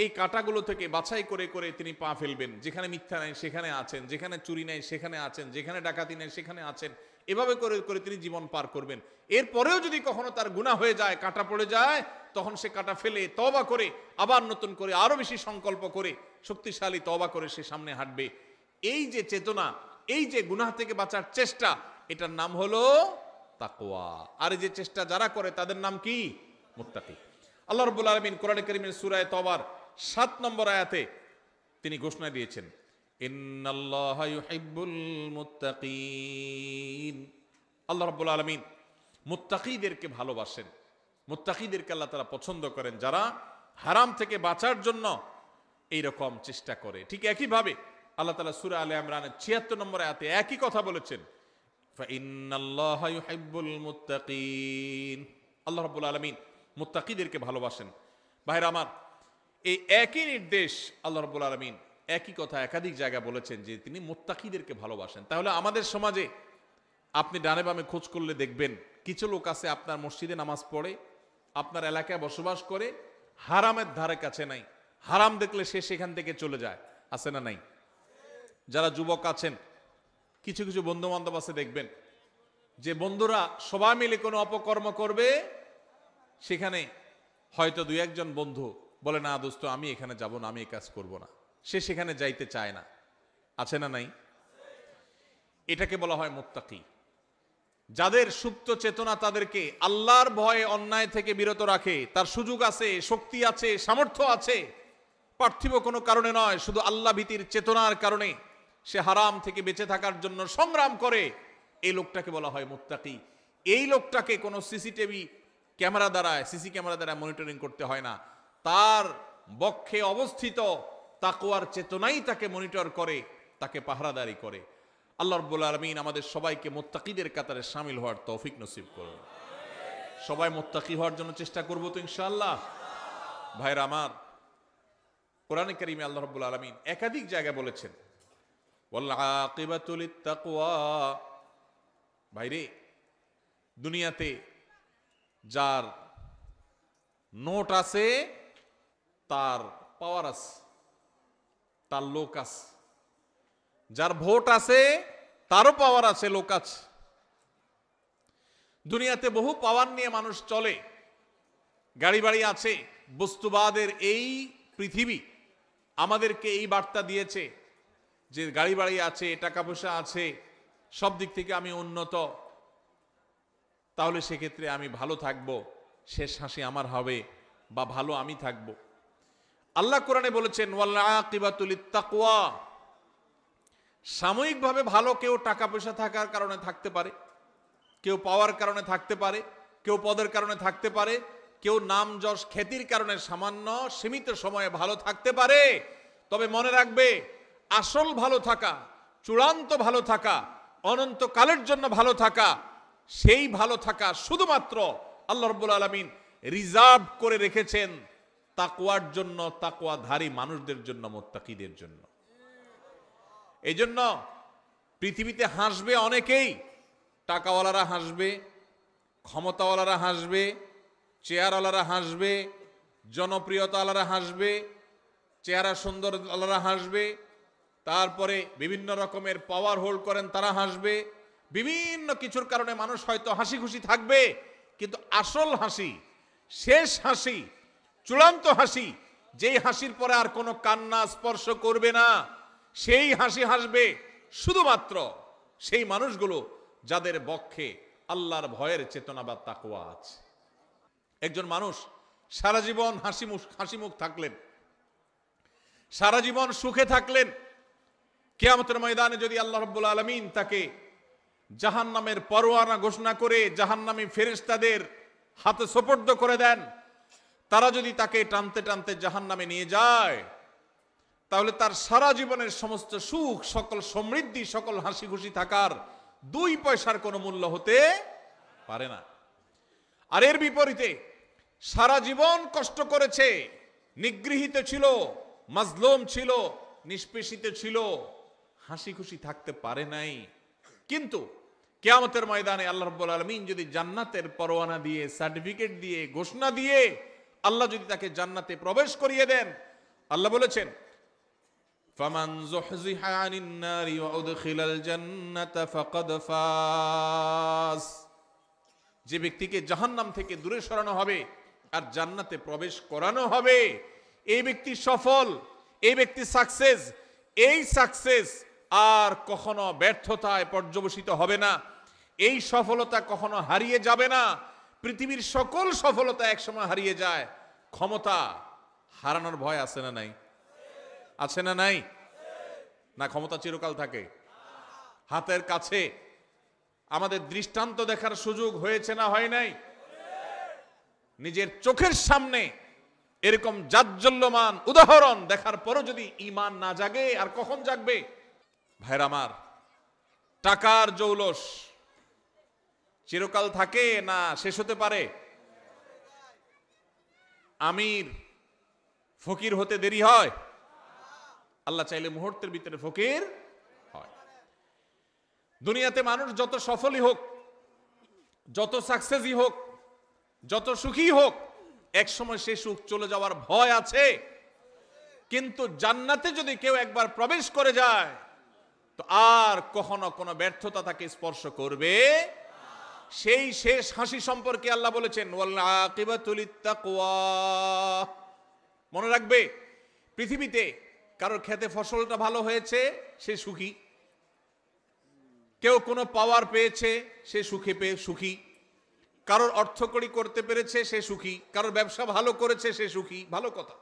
এই কাঁটাগুলো থেকে বাছাই করে করে তিনি পা ফেলবেন। যেখানে মিথ্যা নাই সেখানে আছেন, যেখানে চুরি নাই সেখানে আছেন, যেখানে ডাকাতি নাই সেখানে আছেন, এভাবে করে করে তিনি জীবন পার করবেন। এরপরেও যদি কখনো তার গুনাহ হয়ে যায়, কাঁটা পড়ে যায়, তখন সে কাঁটা ফেলে তওবা করে আবার নতুন করে আরো বেশি সংকল্প করে শক্তিশালী তওবা করে সে সামনে হাঁটবে। এই যে চেতনা, এই যে গুনাহ থেকে বাঁচার চেষ্টা, এটার নাম হলো তাকওয়া। আর এই যে চেষ্টা যারা করে তাদের নাম কি? মুত্তাকি। আল্লাহ রাব্বুল আলামিন কোরআনে কারীমের সূরা তওবার 7 নম্বর আয়াতে তিনি ঘোষণা দিয়েছেন, ইন্নাল্লাহা ইউহিব্বুল মুত্তাকিন। আল্লাহ রাব্বুল আলামিন মুত্তাকিদেরকে ভালোবাসেন, মুত্তাকিদেরকে আল্লাহ তাআলা পছন্দ করেন, যারা হারাম থেকে বাঁচার জন্য এইরকম চেষ্টা করে। ঠিক একইভাবে আল্লাহ তাআলা সূরা আলে ইমরানের 76 নম্বর আয়াতে একই কথা বলেছেন, ফাইন্নাল্লাহা ইউহিব্বুল মুত্তাকিন। আল্লাহ রাব্বুল আলামিন মুত্তাকিদেরকে ভালোবাসেন। ভাইরা আমার, এই একই নির্দেশ আল্লাহ রাব্বুল আলামিন একই কথা একাধিক জায়গায় বলেছেন যে তিনি মুত্তাকিদেরকে ভালোবাসেন। তাহলে আমাদের সমাজে আপনি ডানে বামে খোঁজ করলে দেখবেন কিছু লোক আছে আপনার মসজিদে নামাজ পড়ে, আপনার এলাকায় বসবাস করে, হারামের ধারে কাছে নাই, হারাম দেখলে সে সেখান থেকে চলে যায়, আছে না নাই? যারা যুবক আছেন, কিছু কিছু বন্ধু বান্ধব আছে, দেখবেন যে বন্ধুরা সবাই মিলে কোনো অপকর্ম করবে, সেখানে হয়তো দুই একজন বন্ধু বলে, না দোস্ত আমি এখানে যাব না, আমি এই কাজ করব না, সে সেখানে যাইতে চায় না, আছে না নাই? এটাকে বলা হয় মুত্তাকি। যাদের সুপ্ত চেতনা তাদেরকে আল্লাহর ভয়ে অন্যায় থেকে বিরত রাখে, তার সুযোগ আছে, শক্তি আছে, সামর্থ্য আছে, পার্থিব কোনো কারণে নয়, শুধু আল্লাহ ভীতির চেতনার কারণে সে হারাম থেকে বেঁচে থাকার জন্য সংগ্রাম করে, এই লোকটাকে বলা হয় মুত্তাকি। এই লোকটাকে কোনো সিসি ক্যামেরা দ্বারা মনিটরিং করতে হয় না, তার বক্ষে অবস্থিত তাকওয়ার চেতনাই তাকে মনিটর করে, তাকে পাহারাদারি করে। আল্লাহ রাব্বুল আলামিন আমাদের সবাইকে মুত্তাকিদের কাতারে শামিল হওয়ার তৌফিক নসিব করুন। সবাই মুত্তাকি হওয়ার জন্য চেষ্টা করব তো ইনশাআল্লাহ। ভাইরা আমার, কোরআনে কারীমে আল্লাহ রাব্বুল আলামিন একাধিক জায়গায় বলেছেন ওয়াল আকিবাতু লিত্তাকওয়া। ভাইরে, দুনিয়াতে যার নোট আছে তার পাওয়ার আছে, তার লোক আছে। যার ভোট আছে তারও পাওয়ার আছে, লোক আছে। দুনিয়াতে বহু পাওয়ার নিয়ে মানুষ চলে, গাড়ি বাড়ি আছে। বস্তুবাদের এই পৃথিবী আমাদেরকে এই বার্তা দিয়েছে যে গাড়ি বাড়ি আছে, টাকা পয়সা আছে, সব দিক থেকে আমি উন্নত, তাহলে সেক্ষেত্রে আমি ভালো থাকব, শেষ হাসি আমার হবে বা ভালো আমি থাকব। আল্লাহ কোরআনে বলেছেন ওয়াল আকিবাতু লিত্তাকওয়া। সাময়িকভাবে ভালো কেউ টাকা পয়সা থাকার কারণে থাকতে পারে, কেউ পাওয়ার কারণে থাকতে পারে, কেউ পদের কারণে থাকতে পারে, কেউ নাম যশ খ্যাতির কারণে সামান্য সীমিত সময়ে ভালো থাকতে পারে। তবে মনে রাখবে, আসল ভালো থাকা, চূড়ান্ত ভালো থাকা, অনন্তকালের জন্য ভালো থাকা, সেই ভালো থাকা শুধুমাত্র আল্লাহ রাব্বুল আলামিন রিজার্ভ করে রেখেছেন তাকওয়ার জন্য, তাকওয়াধারী মানুষদের জন্য, মুত্তাকিদের জন্য। এই জন্য পৃথিবীতে হাসবে অনেকেই, টাকাওয়ালারা হাসবে, ক্ষমতাওয়ালারা হাসবে, চেয়ারওয়ালারা হাসবে, জনপ্রিয়তাওয়ালারা হাসবে, চেহারা সুন্দর আলারা হাসবে, তারপরে বিভিন্ন রকমের পাওয়ার হোল্ড করেন তারা হাসবে। বিভিন্ন কিছুর কারণে মানুষ হয়তো হাসি খুশি থাকবে, কিন্তু আসল হাসি, শেষ হাসি, চূড়ান্ত হাসি, যেই হাসির পরে আর কোনো কান্না স্পর্শ করবে না, সেই হাসি হাসবে শুধুমাত্র সেই মানুষগুলো যাদের বক্ষে আল্লাহর ভয়ের চেতনা বা তাকওয়া আছে। একজন মানুষ সারা জীবন হাসি মুখ থাকলেন, সারা জীবন সুখে থাকলেন, কিয়ামতের ময়দানে যদি আল্লাহ রাব্বুল আলামিন তাকে জাহান্নামের পরোয়ানা ঘোষণা করে জাহান্নামী ফেরেশতাদের হাতে সোপর্দ করে দেন, তারা যদি তাকে টানতে টানতে জাহান্নামে নিয়ে যায়, তাহলে তার সারা জীবনের সমস্ত সুখ, সকল সমৃদ্ধি, সকল হাসি খুশি থাকার 2 পয়সার কোনো মূল্য হতে পারে না। আর এর বিপরীতে সারা জীবন কষ্ট করেছে, নিগৃহীত ছিল, মাজলুম ছিল, নিষ্পেষিত ছিল, হাসি খুশি থাকতে পারে নাই। কিন্তু কিয়ামতের ময়দানে আল্লাহ রাব্বুল আলামিন যদি জান্নাতের পরোয়ানা দিয়ে, সার্টিফিকেট দিয়ে, ঘোষণা দিয়ে আল্লাহ যদি তাকে জান্নাতে প্রবেশ করিয়ে দেন, আল্লাহ বলেছেন ফামান যুহযিহা আনিন নারি ওয়া উদখিলাল জান্নাতা ফাকাদ ফাজ। যে ব্যক্তিকে জাহান্নাম থেকে দূরে সরানো হবে আর জান্নাতে প্রবেশ করানো হবে, এই ব্যক্তি সফল, এই ব্যক্তি সাকসেস। এই সাকসেস আর কখনো ব্যর্থতায় পর্যবসিত হবে না, এই সফলতা কখনো হারিয়ে যাবে না। পৃথিবীর সকল সফলতা একসময় হারিয়ে যায়, ক্ষমতা হারানোর ভয় আছে না নাই? আছে না নাই? না ক্ষমতা চিরকাল থাকে? হাতের কাছে আমাদের দৃষ্টান্ত দেখার সুযোগ হয়েছে না হয় নাই? নিজের চোখের সামনে এরকম জাজ্জল্যমান উদাহরণ দেখার পরও যদি ঈমান না জাগে, আর কখন জাগবে? ভাইরা আমার, টাকার জৌলস চিরকাল থাকে না শেষ হতে পারে? আমির ফকির হতে দেরি হয়? আল্লাহ চাইলে মুহূর্তের ভিতরে ফকির হয়। দুনিয়াতে মানুষ যত সফলই হোক, যত সাকসেসই হোক, যত সুখী হোক, এক সময় সে সুখ চলে যাওয়ার ভয় আছে। কিন্তু জান্নাতে যদি কেউ একবার প্রবেশ করে যায়, তো আর কখনো কোনো ব্যর্থতা তাকে স্পর্শ করবে। সেই শেষ হাসি সম্পর্কে আল্লাহ বলেছেন ওয়াল আকিবাতু লিত্তাকওয়া। মনে রাখবে, পৃথিবীতে কারোর খেতে ফসলটা ভালো হয়েছে, সে সুখী। কেউ কোনো পাওয়ার পেয়েছে, সে সুখী। কারোর অর্থকড়ি করতে পেরেছে, সে সুখী। কারোর ব্যবসা ভালো করেছে, সে সুখী। ভালো কথা,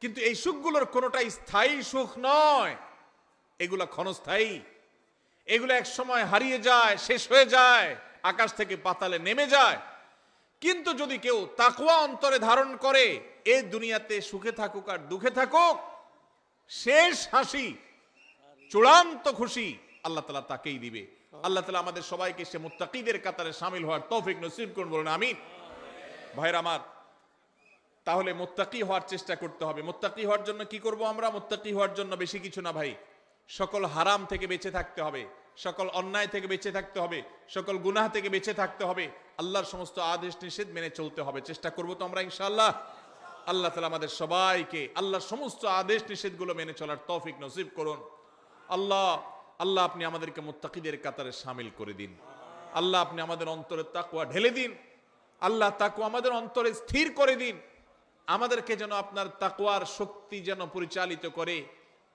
কিন্তু এই সুখগুলোর কোনোটাই স্থায়ী সুখ নয়, এগুলা ক্ষণস্থায়ী। এগুলো এক সময় হারিয়ে যায়, শেষ হয়ে যায়, আকাশ থেকে পাতালে নেমে যায়। কিন্তু যদি কেউ তাকওয়া অন্তরে ধারণ করে, এই দুনিয়াতে সুখে থাকুক আর দুঃখে থাকুক, শেষ হাসি চূড়ান্ত খুশি আল্লাহ তাআলা তাকেই দিবে। আল্লাহ তাআলা আমাদের সবাইকে সে মুত্তাকিদের কাতারে শামিল হওয়ার তৌফিক নসিব করুন, বলুন আমিন। ভাইরা আমার, তাহলে মুত্তাকি হওয়ার চেষ্টা করতে হবে। মুত্তাকি হওয়ার জন্য কি করব আমরা? মুত্তাকি হওয়ার জন্য বেশি কিছু না ভাই, সকল হারাম থেকে বেঁচে থাকতে হবে, সকল অন্যায় থেকে বেঁচে থাকতে হবে, সকল গুনাহ থেকে বেঁচে থাকতে হবে, আল্লাহর সমস্ত আদেশ নিষেধ মেনে চলতে হবে। চেষ্টা করব তো আমরা ইনশাআল্লাহ। আল্লাহ তাআলা আমাদের সবাইকে আল্লাহর সমস্ত আদেশ নিষেধগুলো মেনে চলার তৌফিক নসিব করুন। আল্লাহ আল্লাহ আপনি আমাদেরকে মুত্তাকিদের কাতারে শামিল করে দিন। আল্লাহ আপনি আমাদের অন্তরে তাকওয়া ঢেলে দিন। আল্লাহ তাকওয়া আমাদের অন্তরে স্থির করে দিন। আমাদেরকে যেন আপনার তাকওয়ার শক্তি যেন পরিচালিত করে,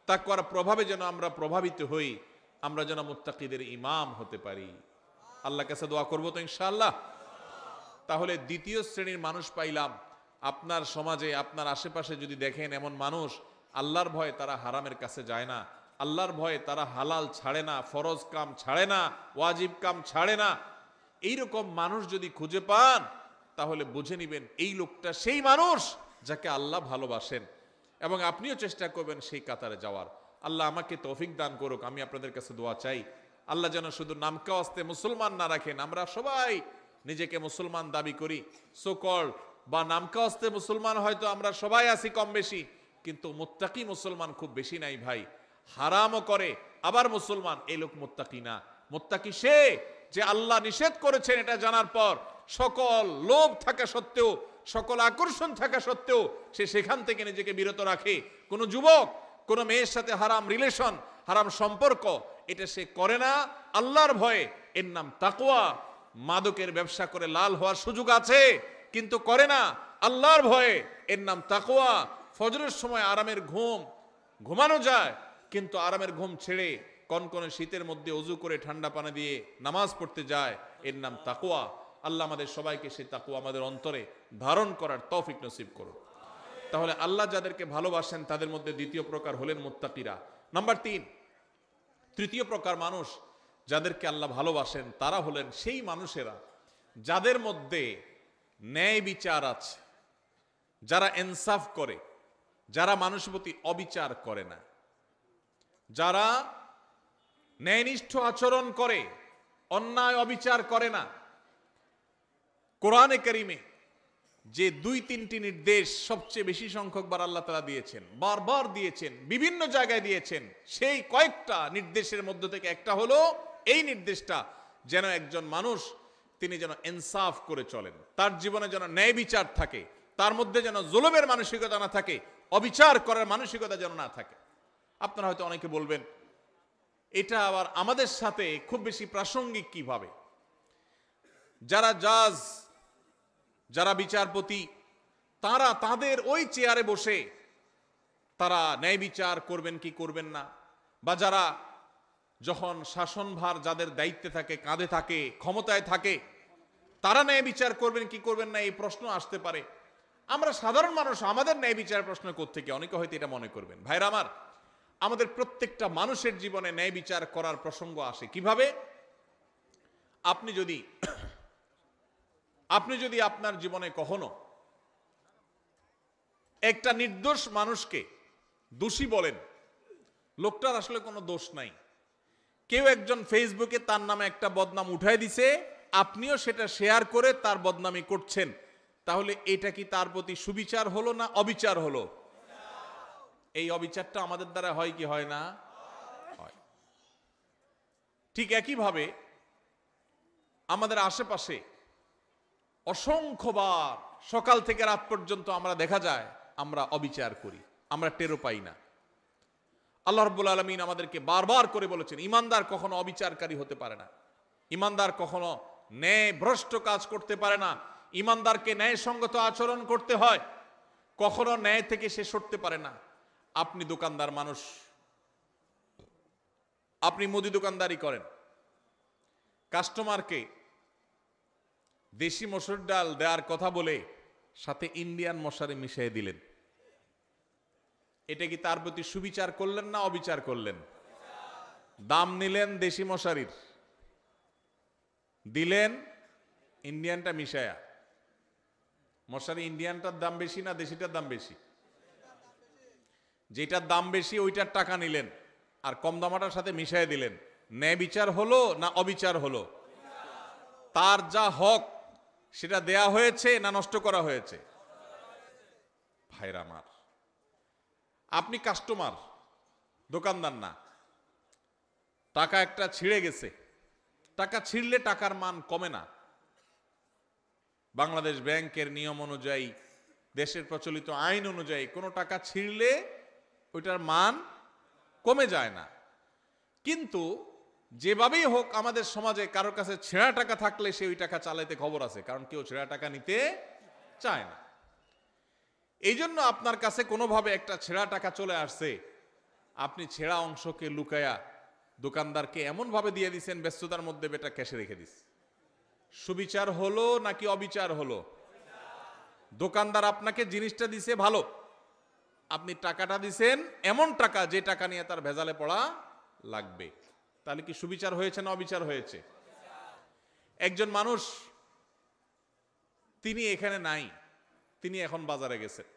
তাকওয়ার প্রভাবে যেন আমরা প্রভাবিত হই, আমরা যেন মুত্তাকিদের ইমাম হতে পারি। আল্লাহর কাছে দোয়া করব তো ইনশাআল্লাহ। তাহলে দ্বিতীয় শ্রেণীর মানুষ পাইলাম। আপনার সমাজে আপনার আশেপাশে যদি দেখেন এমন মানুষ, আল্লাহর ভয়ে তারা হারামের কাছে যায় না, আল্লাহর ভয়ে তারা হালাল ছাড়ে না, ফরজ কাম ছাড়ে না, ওয়াজিব কাম ছাড়ে না, এইরকম মানুষ যদি খুঁজে পান তাহলে বুঝে নিবেন এই লোকটা সেই মানুষ যাকে আল্লাহ ভালোবাসেন, এবং আপনিও চেষ্টা করবেন সেই কাতারে যাওয়ার। আল্লাহ আমাকে তৌফিক দান করুক। আমি আপনাদের কাছে দোয়া চাই, আল্লাহ যেন শুধু নামকা ওয়াস্তে মুসলমান না রাখেন। আমরা সবাই নিজেকে মুসলমান দাবি করি, সোকল বা নামকা ওয়াস্তে মুসলমান হয়তো আমরা সবাই আছি কম বেশি, কিন্তু মুত্তাকি মুসলমান খুব বেশি নাই ভাই। হারামও করে আবার মুসলমান, এই লোক মুত্তাকি না। মুত্তাকি সে যে আল্লাহ নিষেধ করেছেন এটা জানার পর সকল লোভ থাকা সত্ত্বেও, সকল আকর্ষণ থাকা সত্ত্বেও সে সেখান থেকে নিজেকে বিরত রাখে। কোন যুবক কোন মেয়ের সাথে হারাম রিলেশন, হারাম সম্পর্ক এটা সে করে না আল্লাহর ভয়ে, এর নাম তাকওয়া। মাদকের ব্যবসা করে লাল হওয়ার সুযোগ আছে কিন্তু করে না আল্লাহর ভয়ে, এর নাম তাকওয়া। ফজরের সময় আরামের ঘুম ঘুমানো যায়, কিন্তু আরামের ঘুম ছেড়ে কনকনে শীতের মধ্যে ওযু করে ঠান্ডা পানি দিয়ে নামাজ পড়তে যায়, এর নাম তাকওয়া। আল্লাহ আমাদের সবাইকে সেই তাকওয়া আমাদের অন্তরে ধারণ করার তৌফিক নসিব করুন। তাহলে আল্লাহ যাদেরকে ভালোবাসেন তাদের মধ্যে দ্বিতীয় প্রকার হলেন মুত্তাকিরা। নাম্বার 3, তৃতীয় প্রকার মানুষ যাদেরকে আল্লাহ ভালোবাসেন তারা হলেন সেই মানুষেরা যাদের মধ্যে ন্যায় বিচার আছে, যারা ইনসাফ করে, যারা মানুষের প্রতি অবিচার করে না, যারা ন্যায়নিষ্ঠ আচরণ করে, অন্যায় অবিচার করে না। কোরআনে কারিমে যে 2-3টি নির্দেশ সবচেয়ে বেশি সংখ্যক বার আল্লাহ তাআলা দিয়েছেন, বারবার দিয়েছেন, বিভিন্ন জায়গায় দিয়েছেন, সেই কয়েকটা নির্দেশের মধ্য থেকে একটা হলো এই নির্দেশটা যেন একজন মানুষ তিনি যেন ইনসাফ করে চলেন, তার জীবনে যেন ন্যায় বিচার থাকে, তার মধ্যে যেন জুলুমের মানসিকতা না থাকে, অবিচার করার মানসিকতা যেন না থাকে। আপনারা হয়তো অনেকে বলবেন এটা আবার আমাদের সাথে খুব বেশি প্রাসঙ্গিক কিভাবে? যারা জাজ, যারা বিচারপতি, তারা তাদের ওই চেয়ারে বসে তারা ন্যায় বিচার করবেন কি করবেন না, বা যারা যখন শাসনভার যাদের দায়িত্বে থাকে, কাঁধে থাকে, ক্ষমতায় থাকে, তারা ন্যায় বিচার করবেন কি করবেন না এই প্রশ্ন আসতে পারে। আমরা সাধারণ মানুষ, আমাদের ন্যায় বিচার প্রশ্ন কোত্থেকে? অনেকে হয়তো এটা মনে করবেন। ভাইরা আমার, আমাদের প্রত্যেকটা মানুষের জীবনে ন্যায় বিচার করার প্রসঙ্গ আসে কিভাবে? আপনি যদি আপনার জীবনে কখনো একটা নির্দোষ মানুষকে দোষী বলেন, লোকটার আসলে কোনো দোষ নাই, কেউ একজন ফেসবুকে তার নামে একটা বদনাম উঠায় দিছে, আপনিও সেটা শেয়ার করে তার বদনামি করছেন, তাহলে এটা কি তার প্রতি সুবিচার হলো না অবিচার হলো? এই অবিচারটা আমাদের দ্বারা হয় কি হয় না? হয়। ঠিক একইভাবে আমাদের আশেপাশে অসংখ্যবার সকাল থেকে রাত পর্যন্ত আমরা দেখা যায় আমরা অবিচার করি, আমরা টেরও পাই না। আল্লাহ রাব্বুল আলামিন আমাদেরকে বারবার করে বলেছেন ঈমানদার কখনো অবিচারকারী হতে পারে না, ঈমানদার কখনো ন্যায় ভ্রষ্ট কাজ করতে পারে না, ঈমানদারকে ন্যায়সঙ্গত আচরণ করতে হয়, কখনো ন্যায় থেকে সে সরতে পারে না। আপনি দোকানদার মানুষ, আপনি মুদি দোকানদারি করেন, কাস্টমারকে দেশি মসুর ডাল দেওয়ার কথা বলে সাথে ইন্ডিয়ান মশারি মিশিয়ে দিলেন, এটা কি তার প্রতি সুবিচার করলেন না অবিচার করলেন? দাম নিলেন দেশি মশারির, দিলেন ইন্ডিয়ানটা মিশায়া। মশারি ইন্ডিয়ানটার দাম বেশি না দেশিটার দাম বেশি? যেটার দাম বেশি ওইটার টাকা নিলেন, আর কম দামাটার সাথে মিশিয়ে দিলেন, ন্যায় বিচার হলো না অবিচার হলো? তার যা হক সেটা দেয়া হয়েছে না নষ্ট করা হয়েছে? ভাইরা আমার, আপনি কাস্টমার, দোকানদার না। টাকা একটা ছিঁড়ে গেছে, টাকা ছিঁড়লে টাকার মান কমে না। বাংলাদেশ ব্যাংকের নিয়ম অনুযায়ী, দেশের প্রচলিত আইন অনুযায়ী কোনো টাকা ছিঁড়লে ওইটার মান কমে যায় না। কিন্তু যেভাবেই হোক আমাদের সমাজে কারোর কাছে ছেঁড়া টাকা থাকলে সে ওই টাকা চালাইতে খবর আছে, কারণ কেউ ছেঁড়া টাকা নিতে চায় না। এই জন্য আপনার কাছে কোনোভাবে একটা ছেঁড়া টাকা চলে আসছে, আপনি ছেঁড়া অংশকে লুকায়া দোকানদারকে এমন ভাবে দিয়ে দিচ্ছেন ব্যস্ততার মধ্যে বেটা ক্যাশে রেখে দিস। সুবিচার হলো নাকি অবিচার হলো? দোকানদার আপনাকে জিনিসটা দিছে ভালো, আপনি টাকাটা দিছেন এমন টাকা যে টাকা নিয়ে তার ভেজালে পড়া লাগবে, তাহলে কি সুবিচার হয়েছে না অবিচার হয়েছে? একজন মানুষ, তিনি এখানে নাই, তিনি এখন বাজারে গেছেন,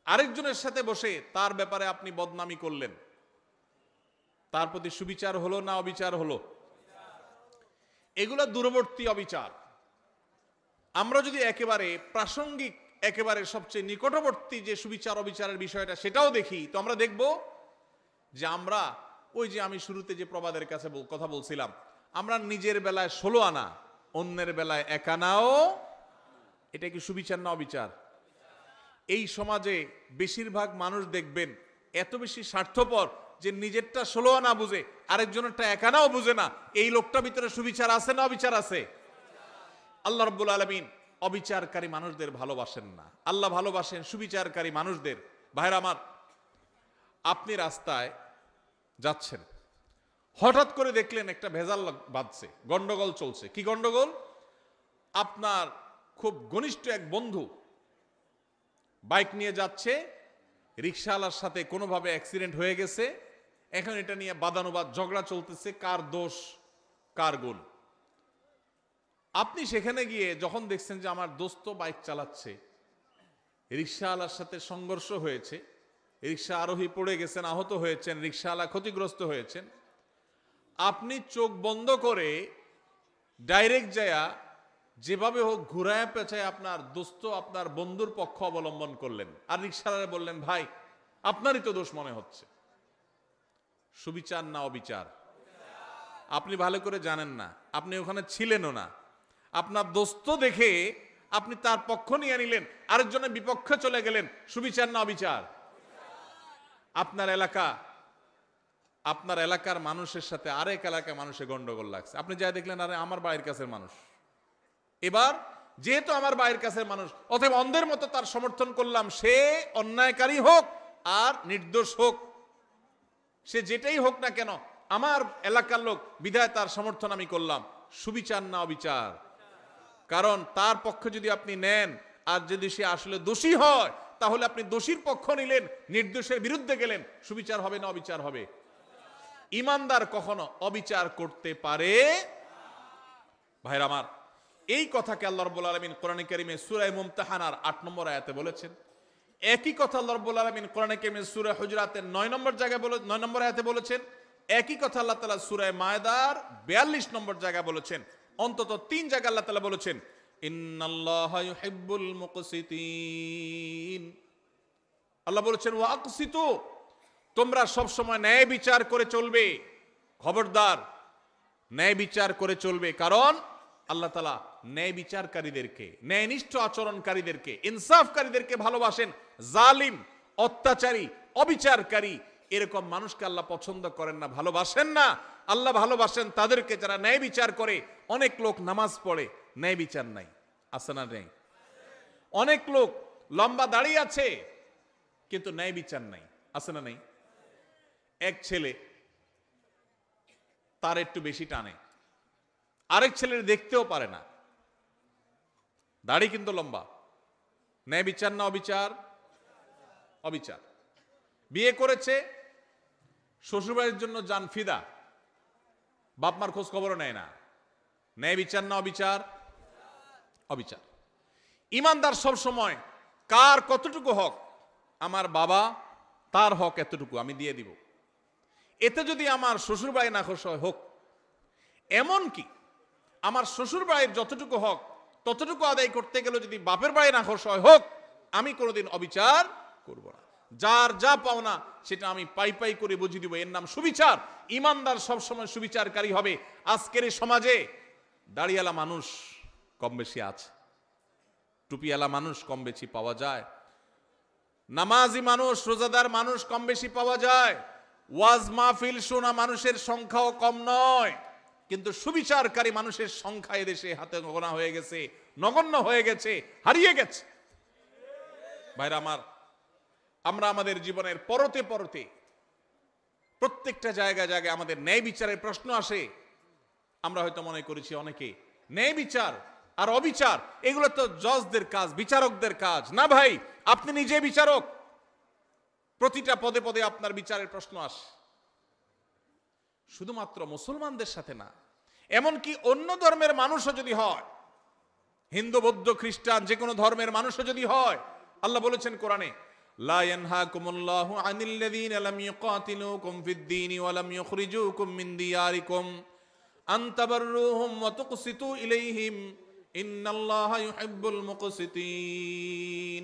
আরেকজনের সাথে বসে তার ব্যাপারে আপনি বদনামি করলেন, তার প্রতি সুবিচার হলো না অবিচার হলো? এগুলা দূরবর্তী অবিচার। আমরা যদি একেবারে প্রাসঙ্গিক, একেবারে সবচেয়ে নিকটবর্তী যে সুবিচার অবিচারের বিষয়টা সেটাও দেখি, তো আমরা দেখব যে আমরা ওই যে আমি শুরুতে যে প্রবাদের কাছে কথা বলছিলাম, আমরা নিজের বেলায় 16 আনা, অন্যের বেলায় 1 আনাও, এটা কি সুবিচার না অবিচার? এই সমাজে বেশিরভাগ মানুষ দেখবেন এত বেশি স্বার্থপর যে নিজেরটা 16 আনা বুঝে, আরেকজনেরটা 1 আনাও বুঝে না। এই লোকটা ভিতরে সুবিচার আছে না অবিচার আছে? আল্লাহ রাব্বুল আলামিন অবিচারকারী মানুষদের ভালোবাসেন না, আল্লাহ ভালোবাসেন সুবিচারকারী মানুষদের। ভাইরা আমার, আপনি রাস্তায় যাচ্ছেন, হঠাৎ করে দেখলেন একটা ভেজাল বাজছে, গন্ডগোল চলছে। কি গন্ডগোল? আপনার খুব ঘনিষ্ঠ এক বন্ধু বাইক নিয়ে যাচ্ছে, রিকশাওয়ালার সাথে কোনোভাবে অ্যাক্সিডেন্ট হয়ে গেছে, এখন এটা নিয়ে বাদানুবাদ ঝগড়া চলতেছে, কার দোষ কার গুণ। আপনি সেখানে গিয়ে যখন দেখছেন যে আমার দোস্ত বাইক চালাচ্ছে, রিকশাওয়ালার সাথে সংঘর্ষ হয়েছে, রিকশা আরোহী পড়ে গেছেন, আহত হয়েছেন, রিকশাওয়ালা ক্ষতিগ্রস্ত হয়েছেন, আপনি চোখ বন্ধ করে ডাইরেক্ট যায়া যেভাবে হোক ঘুরায় পেঁচায় আপনার দোস্ত, আপনার বন্ধুর পক্ষ অবলম্বন করলেন, আর রিকশাওয়ালা বললেন, ভাই আপনারই তো দোষ মনে হচ্ছে। সুবিচার না অবিচার? আপনি ভালো করে জানেন না, আপনি ওখানে ছিলেনও না, আপনার দোস্ত দেখে আপনি তার পক্ষ নিয়ে নিলেন, আরেকজনের বিপক্ষে চলে গেলেন। সুবিচার না অবিচার? আপনার এলাকার মানুষের সাথে আরেক এলাকার মানুষের গন্ডগোল লাগছে, আপনি যাই দেখলেন আরে আমার বাড়ির কাছের মানুষ, এবার যেহেতু আমার বাড়ির কাছের মানুষ, অতএব অন্ধের মতো তার সমর্থন করলাম, সে অন্যায়কারী হোক আর নির্দোষ হোক, সে যেটাই হোক না কেন, আমার এলাকার লোক বিধায় তার সমর্থন আমি করলাম। সুবিচার না অবিচার? কারণ তার পক্ষে যদি আপনি নেন আর যদি সে আসলে দোষী হয়, তাহলে আপনি দোষীর পক্ষ নিলেন, নির্দোষের বিরুদ্ধে গেলেন। সুবিচার হবে না অবিচার হবে? ইমানদার কখনো অবিচার করতে পারে? ভাইরা আমার, এই কথাকে আল্লাহ রাব্বুল আলামিন কোরআনে কারীমে সূরা মুমতাহানার 8 নম্বর আয়াতে বলেছেন। একই কথা আল্লাহ রাব্বুল আলামিন কোরআনে কারীমে সূরা হুজুরাতের 9 নম্বর আয়াতে বলেছেন। একই কথা আল্লাহ তাআলা সূরা মায়দার 42 নম্বর জায়গায় বলেছেন। অন্তত 3 জায়গায় আল্লাহ তাআলা বলেছেন, ইন্নাল্লাহা ইউহিব্বুল মুকসিতিন। আল্লাহ বলেছেন, ওয়া আকসিতু, তোমরা সব সময় ন্যায় বিচার করে চলবে। খবরদার, ন্যায় বিচার করে চলবে, কারণ আল্লাহ তাআলা ন্যায় বিচারকারীদেরকে, ন্যায়নিষ্ঠ আচরণকারীদেরকে, ইনসাফকারীদেরকে ভালোবাসেন। জালিম, অত্যাচারী, অবিচারকারী এরকম মানুষকে আল্লাহ পছন্দ করেন না, ভালোবাসেন না। আল্লাহ ভালোবাসেন তাদেরকে যারা ন্যায় বিচার করে। অনেক লোক নামাজ পড়ে, ন্যায় বিচার নাই, আছে না নেই? অনেক লোক লম্বা দাঁড়িয়ে আছে কিন্তু ন্যায় বিচার নাই, আছে না নেই? এক ছেলে তার একটু বেশি টানে, আরেক ছেলের দেখতেও পারে না, দাড়ি কিন্তু লম্বা। ন্যায় বিচার না অবিচার? অবিচার। বিয়ে করেছে, শ্বশুরবাড়ির জন্য জান ফিদা, বাপমার খোঁজ খবরও নেয় না। ন্যায় বিচার না অবিচার? অবিচার। ইমানদার সব সময় কার কতটুকু হক, আমার বাবা তার হক এতটুকু আমি দিয়ে দিব, এতে যদি আমার শ্বশুর বাড়ি নাখোশ হয় হোক, এমনকি আমার শ্বশুর বাড়ির যতটুকু হক ততটুকু আদায় করতে গেলে যদি বাপের বাড়ি নাখোশ হয় হোক, আমি কোনোদিন অবিচার করব না। যার যা পাওনা সেটা আমি পাই পাই করে বুঝিয়ে দিব, এর নাম সুবিচার। ইমানদার সবসময় সুবিচারকারী হবে। আজকের এই সমাজে দাড়িওয়ালা মানুষ কম বেশি আছে, টুপিওয়ালা মানুষ কম বেশি পাওয়া যায়, নামাজি মানুষ রোজাদার মানুষ কম বেশি পাওয়া যায়, ওয়াজ মাহফিল শোনা মানুষের সংখ্যাও কম নয়, কিন্তু সুবিচারকারী মানুষের সংখ্যা এদেশে হাতে গোনা হয়ে গেছে, নগণ্য হয়ে গেছে, হারিয়ে গেছে। ভাইরা আমার, আমরা আমাদের জীবনের পরতে পরতে প্রত্যেকটা জায়গায় জায়গায় আমাদের ন্যায় বিচারের প্রশ্ন আসে। আমরা হয়তো মনে করেছি অনেকে ন্যায় বিচার আর অবিচার এগুলো তো জজদের কাজ, বিচারকদের কাজ। না ভাই, আপনি নিজে বিচারক। প্রতিটা পদে পদে আপনার বিচারের প্রশ্ন আসে। শুধুমাত্র মুসলমানদের সাথে না, এমনকি অন্য ধর্মের মানুষও যদি হয়, হিন্দু বৌদ্ধ খ্রিস্টান যে কোনো ধর্মের মানুষও যদি হয়, আল্লাহ বলেছেন কোরআনে, লা ইয়ানহাকুমুল্লাহু আনিল্লাযীনা লাম ইউকাতিলুকুম ফিদ-দীনি ওয়া লাম ইউখরিজুকুম মিন দিয়ারিকুম আন তাবাররুহুম ওয়া তুকসিতু ইলাইহিম ইন্নাল্লাহা ইউহিব্বুল মুকসিতিন।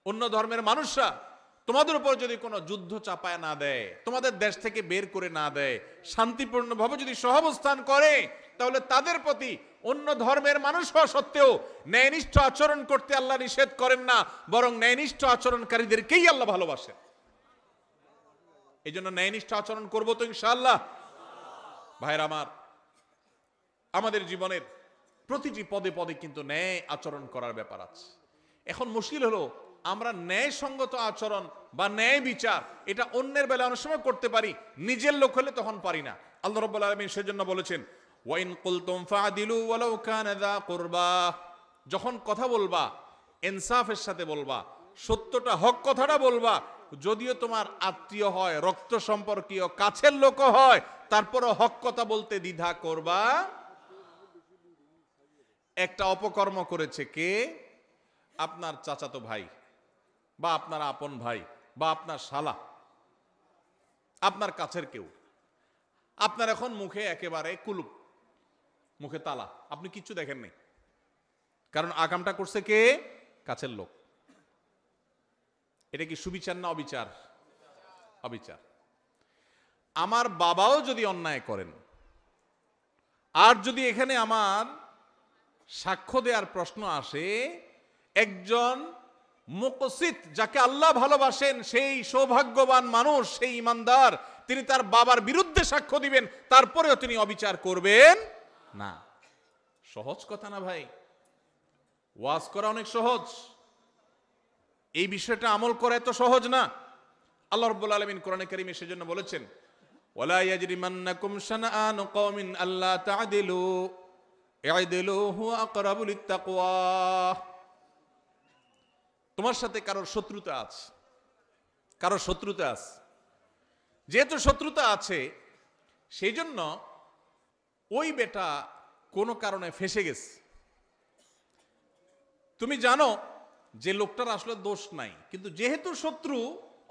অন্য ধর্মের মানুষরা তোমাদের উপর যদি কোনো যুদ্ধ চাপায় না দেয়, তোমাদের দেশ থেকে বের করে না দেয়, শান্তিপূর্ণভাবে যদি সহাবস্থান করে, তাহলে তাদের প্রতি অন্য ধর্মের মানুষ হওয়া সত্ত্বেও ন্যায়নিষ্ঠ আচরণ করতে আল্লাহ নিষেধ করেন না, বরং ন্যায়নিষ্ঠ আচরণকারীদেরকেই আল্লাহ ভালোবাসেন। এই জন্য ন্যায়নিষ্ঠ আচরণ করবো তো ইনশাআল্লাহ। ভাইরা আমার, আমাদের জীবনের প্রতিটি পদে পদে কিন্তু ন্যায় আচরণ করার ব্যাপার আছে। এখন মুশকিল হলো, আমরা ন্যায়সঙ্গত আচরণ বা ন্যায় বিচার এটা অন্যের বেলা অনেক সময় করতে পারি, নিজের লোক হলে তখন পারি না। আল্লাহ রাব্বুল আলামিন সেজন্য বলেছেন, ওয়াইন কুলতুম ফাদিলু ওয়ালাউ কানা যা কুরবা। যখন কথা বলবা ইনসাফের সাথে বলবা, সত্যটা হক কথাটা বলবা, যদিও তোমার আত্মীয় হয়, রক্ত সম্পর্কীয়, কাছের লোক হয়, তারপরও হক কথা বলতে দ্বিধা করবা। একটা অপকর্ম করেছে কে? আপনার চাচাতো ভাই বা আপনার আপন ভাই বা আপনার শালা, আপনার কাছের কেউ। আপনার এখন মুখে একেবারে কুলুপ, মুখে তালা, আপনি কিচ্ছু দেখেন নাই, কারণ আকামটা করছে কে? কাছের লোক। এটা কি সুবিচার না অবিচার? অবিচার। আমার বাবাও যদি অন্যায় করেন, আর যদি এখানে আমার সাক্ষ্য দেওয়ার প্রশ্ন আসে, একজন মুকসিত যাকে আল্লাহ ভালোবাসেন, সেই সৌভাগ্যবান মানুষ, সেই ইমানদার, তিনি তার বাবার বিরুদ্ধে সাক্ষ্য দিবেন, তারপরেও তিনি অবিচার করবেন না। সহজ কথা না ভাই? ওয়াজ করা অনেক সহজ, এই বিষয়টা আমল করা এত সহজ না। আল্লাহ রাব্বুল আলামিন কোরআনে কারীমে সেজন্য বলেছেন, ওয়ালা ইয়াজরিমান্নাকুম শানাআনু কওমিন আল্লা তা'দিলু ই'দিলু হুয়া আকরাবু লিত্তাকওয়া। তোমার সাথে কারোর শত্রুতা আছে, কারোর শত্রুতা আছে, যেহেতু শত্রুতা আছে সেই জন্য ওই বেটা কোনো কারণে ফেঁসে গেছে। তুমি জানো যে লোকটার আসলে দোষ নাই, কিন্তু যেহেতু শত্রু,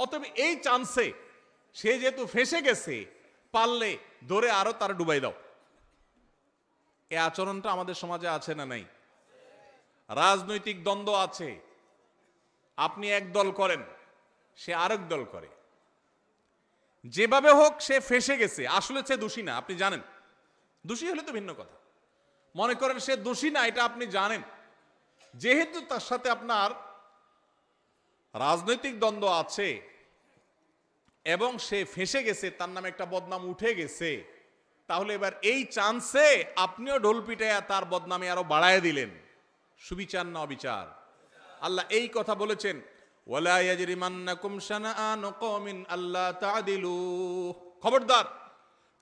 অতএব এই চান্সে সে যেহেতু ফেঁসে গেছে, পারলে ধরে আরো তার ডুবাই দাও। এই আচরণটা আমাদের সমাজে আছে না নাই? রাজনৈতিক দ্বন্দ্ব আছে, আপনি এক দল করেন, সে আরেক দল করে, যেভাবে হোক সে ফেঁসে গেছে, আসলে সে দোষী না, আপনি জানেন। দোষী হলে তো ভিন্ন কথা, মনে করেন সে দোষী না, এটা আপনি জানেন, যেহেতু তার সাথে আপনার রাজনৈতিক দ্বন্দ্ব আছে এবং সে ফেঁসে গেছে, তার নামে একটা বদনাম উঠে গেছে, তাহলে এবার এই চান্সে আপনিও ঢোল পিটাইয়া তার বদনামে আরো বাড়ায় দিলেন। সুবিচার না অবিচার? আল্লাহ এই কথা বলেছেন, ওয়ালা ইয়াজরিমান্নাকুম শানাআনু কওমিন আল্লা তা'দিলু। খবরদার,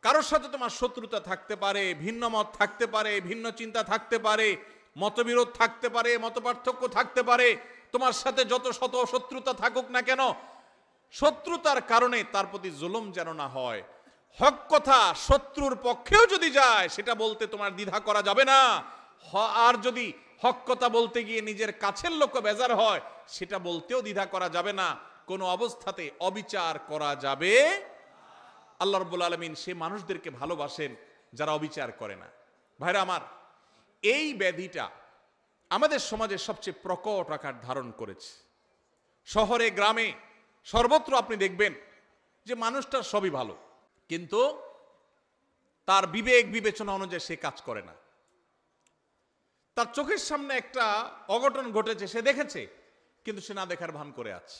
কারোর সাথে তোমার শত্রুতা থাকতে পারে, ভিন্ন মত থাকতে পারে, ভিন্ন চিন্তা থাকতে পারে, মতবিরোধ থাকতে পারে, মতপার্থক্য থাকতে পারে, তোমার সাথে যত শত শত্রুতা থাকুক না কেন, শত্রুতার কারণে তার প্রতি জুলুম যেন না হয়। হক কথা শত্রুর পক্ষেও যদি যায়, সেটা বলতে তোমার দ্বিধা করা যাবে না। আর যদি হক কথা বলতে গিয়ে নিজের কাছের লোক বেজার হয়, সেটা বলতেও দ্বিধা করা যাবে না। কোনো অবস্থাতে অবিচার করা যাবে আল্লাহ রাব্বুল আলামিন সে মানুষদেরকে ভালোবাসেন যারা অবিচার করে না। ভাইরা আমার, এই ব্যাধিটা আমাদের সমাজে সবচেয়ে প্রকট আকার ধারণ করেছে। শহরে গ্রামে সর্বত্র আপনি দেখবেন যে মানুষটার সবই ভালো, কিন্তু তার বিবেক বিবেচনা অনুযায়ী সে কাজ করে না। তার চোখের সামনে একটা অঘটন ঘটেছে, সে দেখেছে, কিন্তু সে না দেখার ভান করে আছে।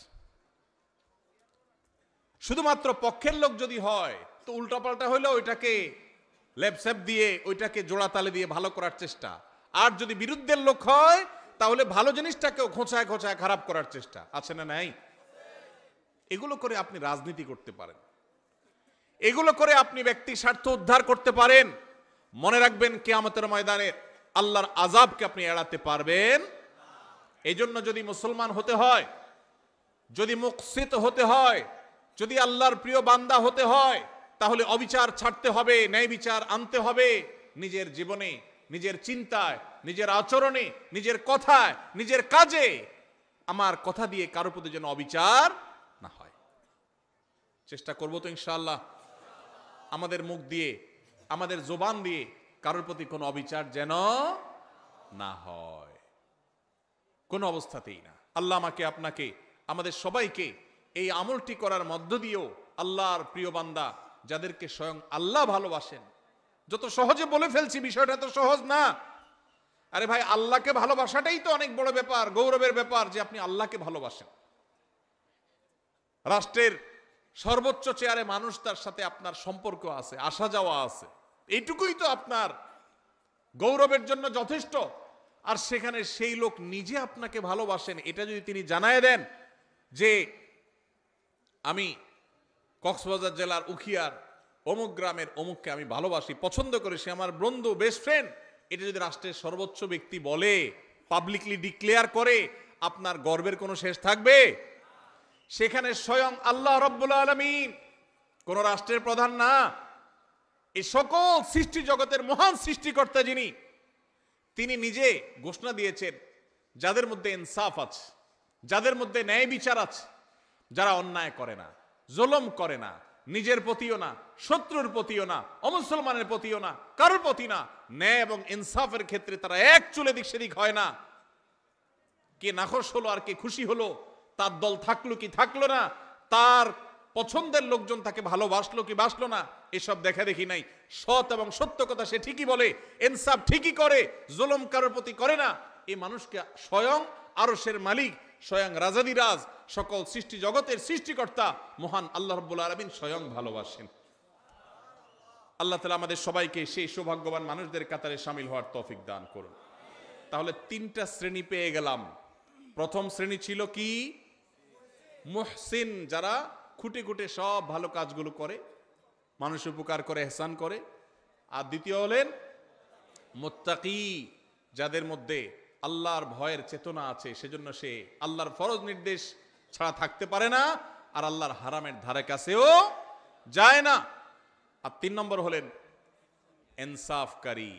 শুধুমাত্র পক্ষের লোক যদি হয় তো উল্টাপাল্টা হইলে ওইটাকে লেপসেপ দিয়ে ওইটাকে জোড়াতালে দিয়ে ভালো করার চেষ্টা, আর যদি বিরুদ্ধের লোক হয় তাহলে ভালো জিনিসটাকেও খোঁচায় খোঁচায় খারাপ করার চেষ্টা। আছে না নাই? এগুলো করে আপনি রাজনীতি করতে পারেন, এগুলো করে আপনি ব্যক্তি স্বার্থ উদ্ধার করতে পারেন। মনে রাখবেন, কিয়ামতের ময়দানে আল্লাহর আযাবকে আপনি এড়াতে পারবেন। এই জন্য যদি মুসলমান হতে হয়, যদি মুকসিত হতে হয়, যদি আল্লাহর প্রিয় বান্দা হতে হয়, তাহলে অবিচার ছাড়তে হবে, ন্যায় বিচার আনতে হবে নিজের জীবনে, নিজের চিন্তায়, নিজের আচরণে, নিজের কথায়, নিজের কাজে। আমার কথা দিয়ে কারোর প্রতি যেন অবিচার না হয়। চেষ্টা করবো তো ইনশাআল্লাহ আমাদের মুখ দিয়ে, আমাদের জবান দিয়ে কারোর প্রতি কোনো অবিচার যেন না হয়, কোনো অবস্থাতেই না। আল্লাহ আমাকে, আপনাকে, আমাদের সবাইকে এই আমলটি করার মধ্য দিয়েও আল্লাহর প্রিয় বান্দা যাদেরকে স্বয়ং আল্লাহ ভালোবাসেন। যত সহজে বলে ফেলছি, বিষয়টা তো সহজ না। আরে ভাই, আল্লাহকে ভালোবাসাটাই তো অনেক বড় ব্যাপার, গৌরবের ব্যাপার যে আপনি আল্লাহকে ভালোবাসেন। রাষ্ট্রের সর্বোচ্চ চেয়ারে মানুষ, তার সাথে আপনার সম্পর্ক আছে, আসা যাওয়া আছে, এইটুকুই তো আপনার গৌরবের জন্য যথেষ্ট। আর সেখানে সেই লোক নিজে আপনাকে ভালোবাসেন, এটা যদি তিনি জানায় দেন যে আমি কক্সবাজার জেলার উখিয়ার অমুক গ্রামের অমুককে আমি ভালোবাসি, পছন্দ করি, সে আমার বন্ধু, বেস্ট ফ্রেন্ড, এটা যদি রাষ্ট্রের সর্বোচ্চ ব্যক্তি বলে, পাবলিকলি ডিক্লেয়ার করে, আপনার গর্বের কোনো শেষ থাকবে? সেখানে স্বয়ং আল্লাহ রাব্বুল আলামিন, কোন রাষ্ট্রের প্রধান না, এই সকল সৃষ্টি জগতের মহান সৃষ্টিকর্তা যিনি, তিনি নিজে ঘোষণা দিয়েছেন যাদের মধ্যে ইনসাফ আছে, যাদের মধ্যে ন্যায় বিচার আছে, যারা অন্যায় করে না, জুলুম করে না, নিজের প্রতিও না, শত্রুর প্রতিও না, অমুসলমানের প্রতিও না, কারোর প্রতি না, ন্যায় এবং ইনসাফের ক্ষেত্রে তারা এক চুলে দিক সেদিক হয় না। কে নাখোশ হলো আর কে খুশি হলো, তার দল থাকলো কি থাকলো না, তার পছন্দের লোকজন তাকে ভালোবাসলো কি বাসলো না, এসব দেখা দেখি নাই। সৎ এবং সত্য কথা সে ঠিকই বলে, ইনসাফ ঠিকই করে, জুলুম কারোর প্রতি করে না। এই মানুষকে স্বয়ং আরশের মালিক, স্বয়ং রাজাদিরাজ, সকল সৃষ্টি জগতের সৃষ্টিকর্তা মহান আল্লাহ রাব্বুল আলামিন স্বয়ং ভালোবাসেন। আল্লাহ তাআলা আমাদের সবাইকে সেই সৌভাগ্যবান মানুষদের কাতারে শামিল হওয়ার তৌফিক দান করুন। তাহলে তিনটা শ্রেণী পেয়ে গেলাম। প্রথম শ্রেণী ছিল কি? মুহসিন, যারা খুঁটে খুঁটে সব ভালো কাজগুলো করে, মানুষ উপকার করে, ইহসান করে। আর দ্বিতীয় হলেন মুত্তাকি, যাদের মধ্যে আল্লাহর ভয়ের চেতনা আছে, সেজন্য সে আল্লাহর ফরজ নির্দেশ ছাড়া থাকতে পারে না, আর আল্লাহর হারামের ধারে কাছেও যায় না। আর 3 নম্বর হলেন ইনসাফকারী,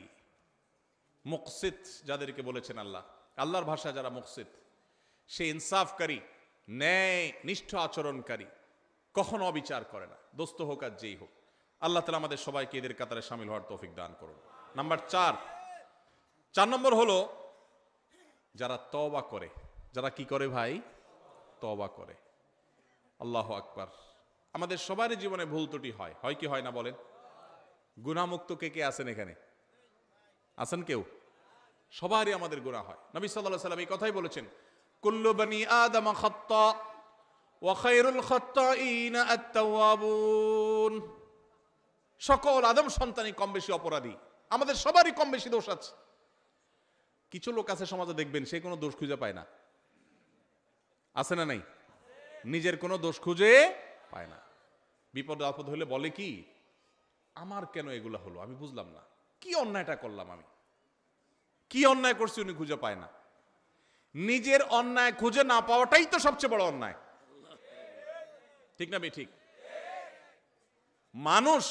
মুকসিত, যাদেরকে বলেছেন আল্লাহ। আল্লাহর ভাষা যারা মুকসিত, সে ইনসাফকারী, ন্যায় নিষ্ঠ আচরণকারী, কখনো অবিচার করে না, দোস্ত হোক আর যেই হোক। আল্লাহ তাআলা আমাদের সবাইকে এদের কাতারে শামিল হওয়ার তৌফিক দান করুন। নাম্বার 4 নম্বর হলো যারা তওবা করে। যারা কি করে ভাই? তওবা করে। আল্লাহু আকবার। আমাদের সবারই জীবনে ভুল ত্রুটি হয়, হয় কি হয় না বলেন? গুনাহমুক্ত কে কে আছেন এখানে? আছেন কেউ? সবারই আমাদের গুনাহ হয়। নবী সাল্লাল্লাহু আলাইহি ওয়াসাল্লাম এই কথাই বলেছেন, কুল্লু বনি আদম খাত্তা ওয়া খায়রুল খাত্তাইনা আত-তাওয়াবুন। সকল আদম সন্তানই কম বেশি অপরাধী, আমাদের সবারই কম বেশি দোষ আছে। কিছু লোক আছে সমাজে, দেখবেন সে কোনো দোষ খুঁজে পায় না। আছে না নাই? নিজের কোনো দোষ খুঁজে পায় না। বিপদ আপদ হলে বলে কি, আমার কেন এগুলা হলো, আমি বুঝলাম না, কি অন্যায়টা করলাম, আমি কি অন্যায় করছি, উনি খুঁজে পায় না। নিজের অন্যায় খুঁজে না পাওয়াটাই তো সবচেয়ে বড় অন্যায়, ঠিক না ঠিক? মানুষ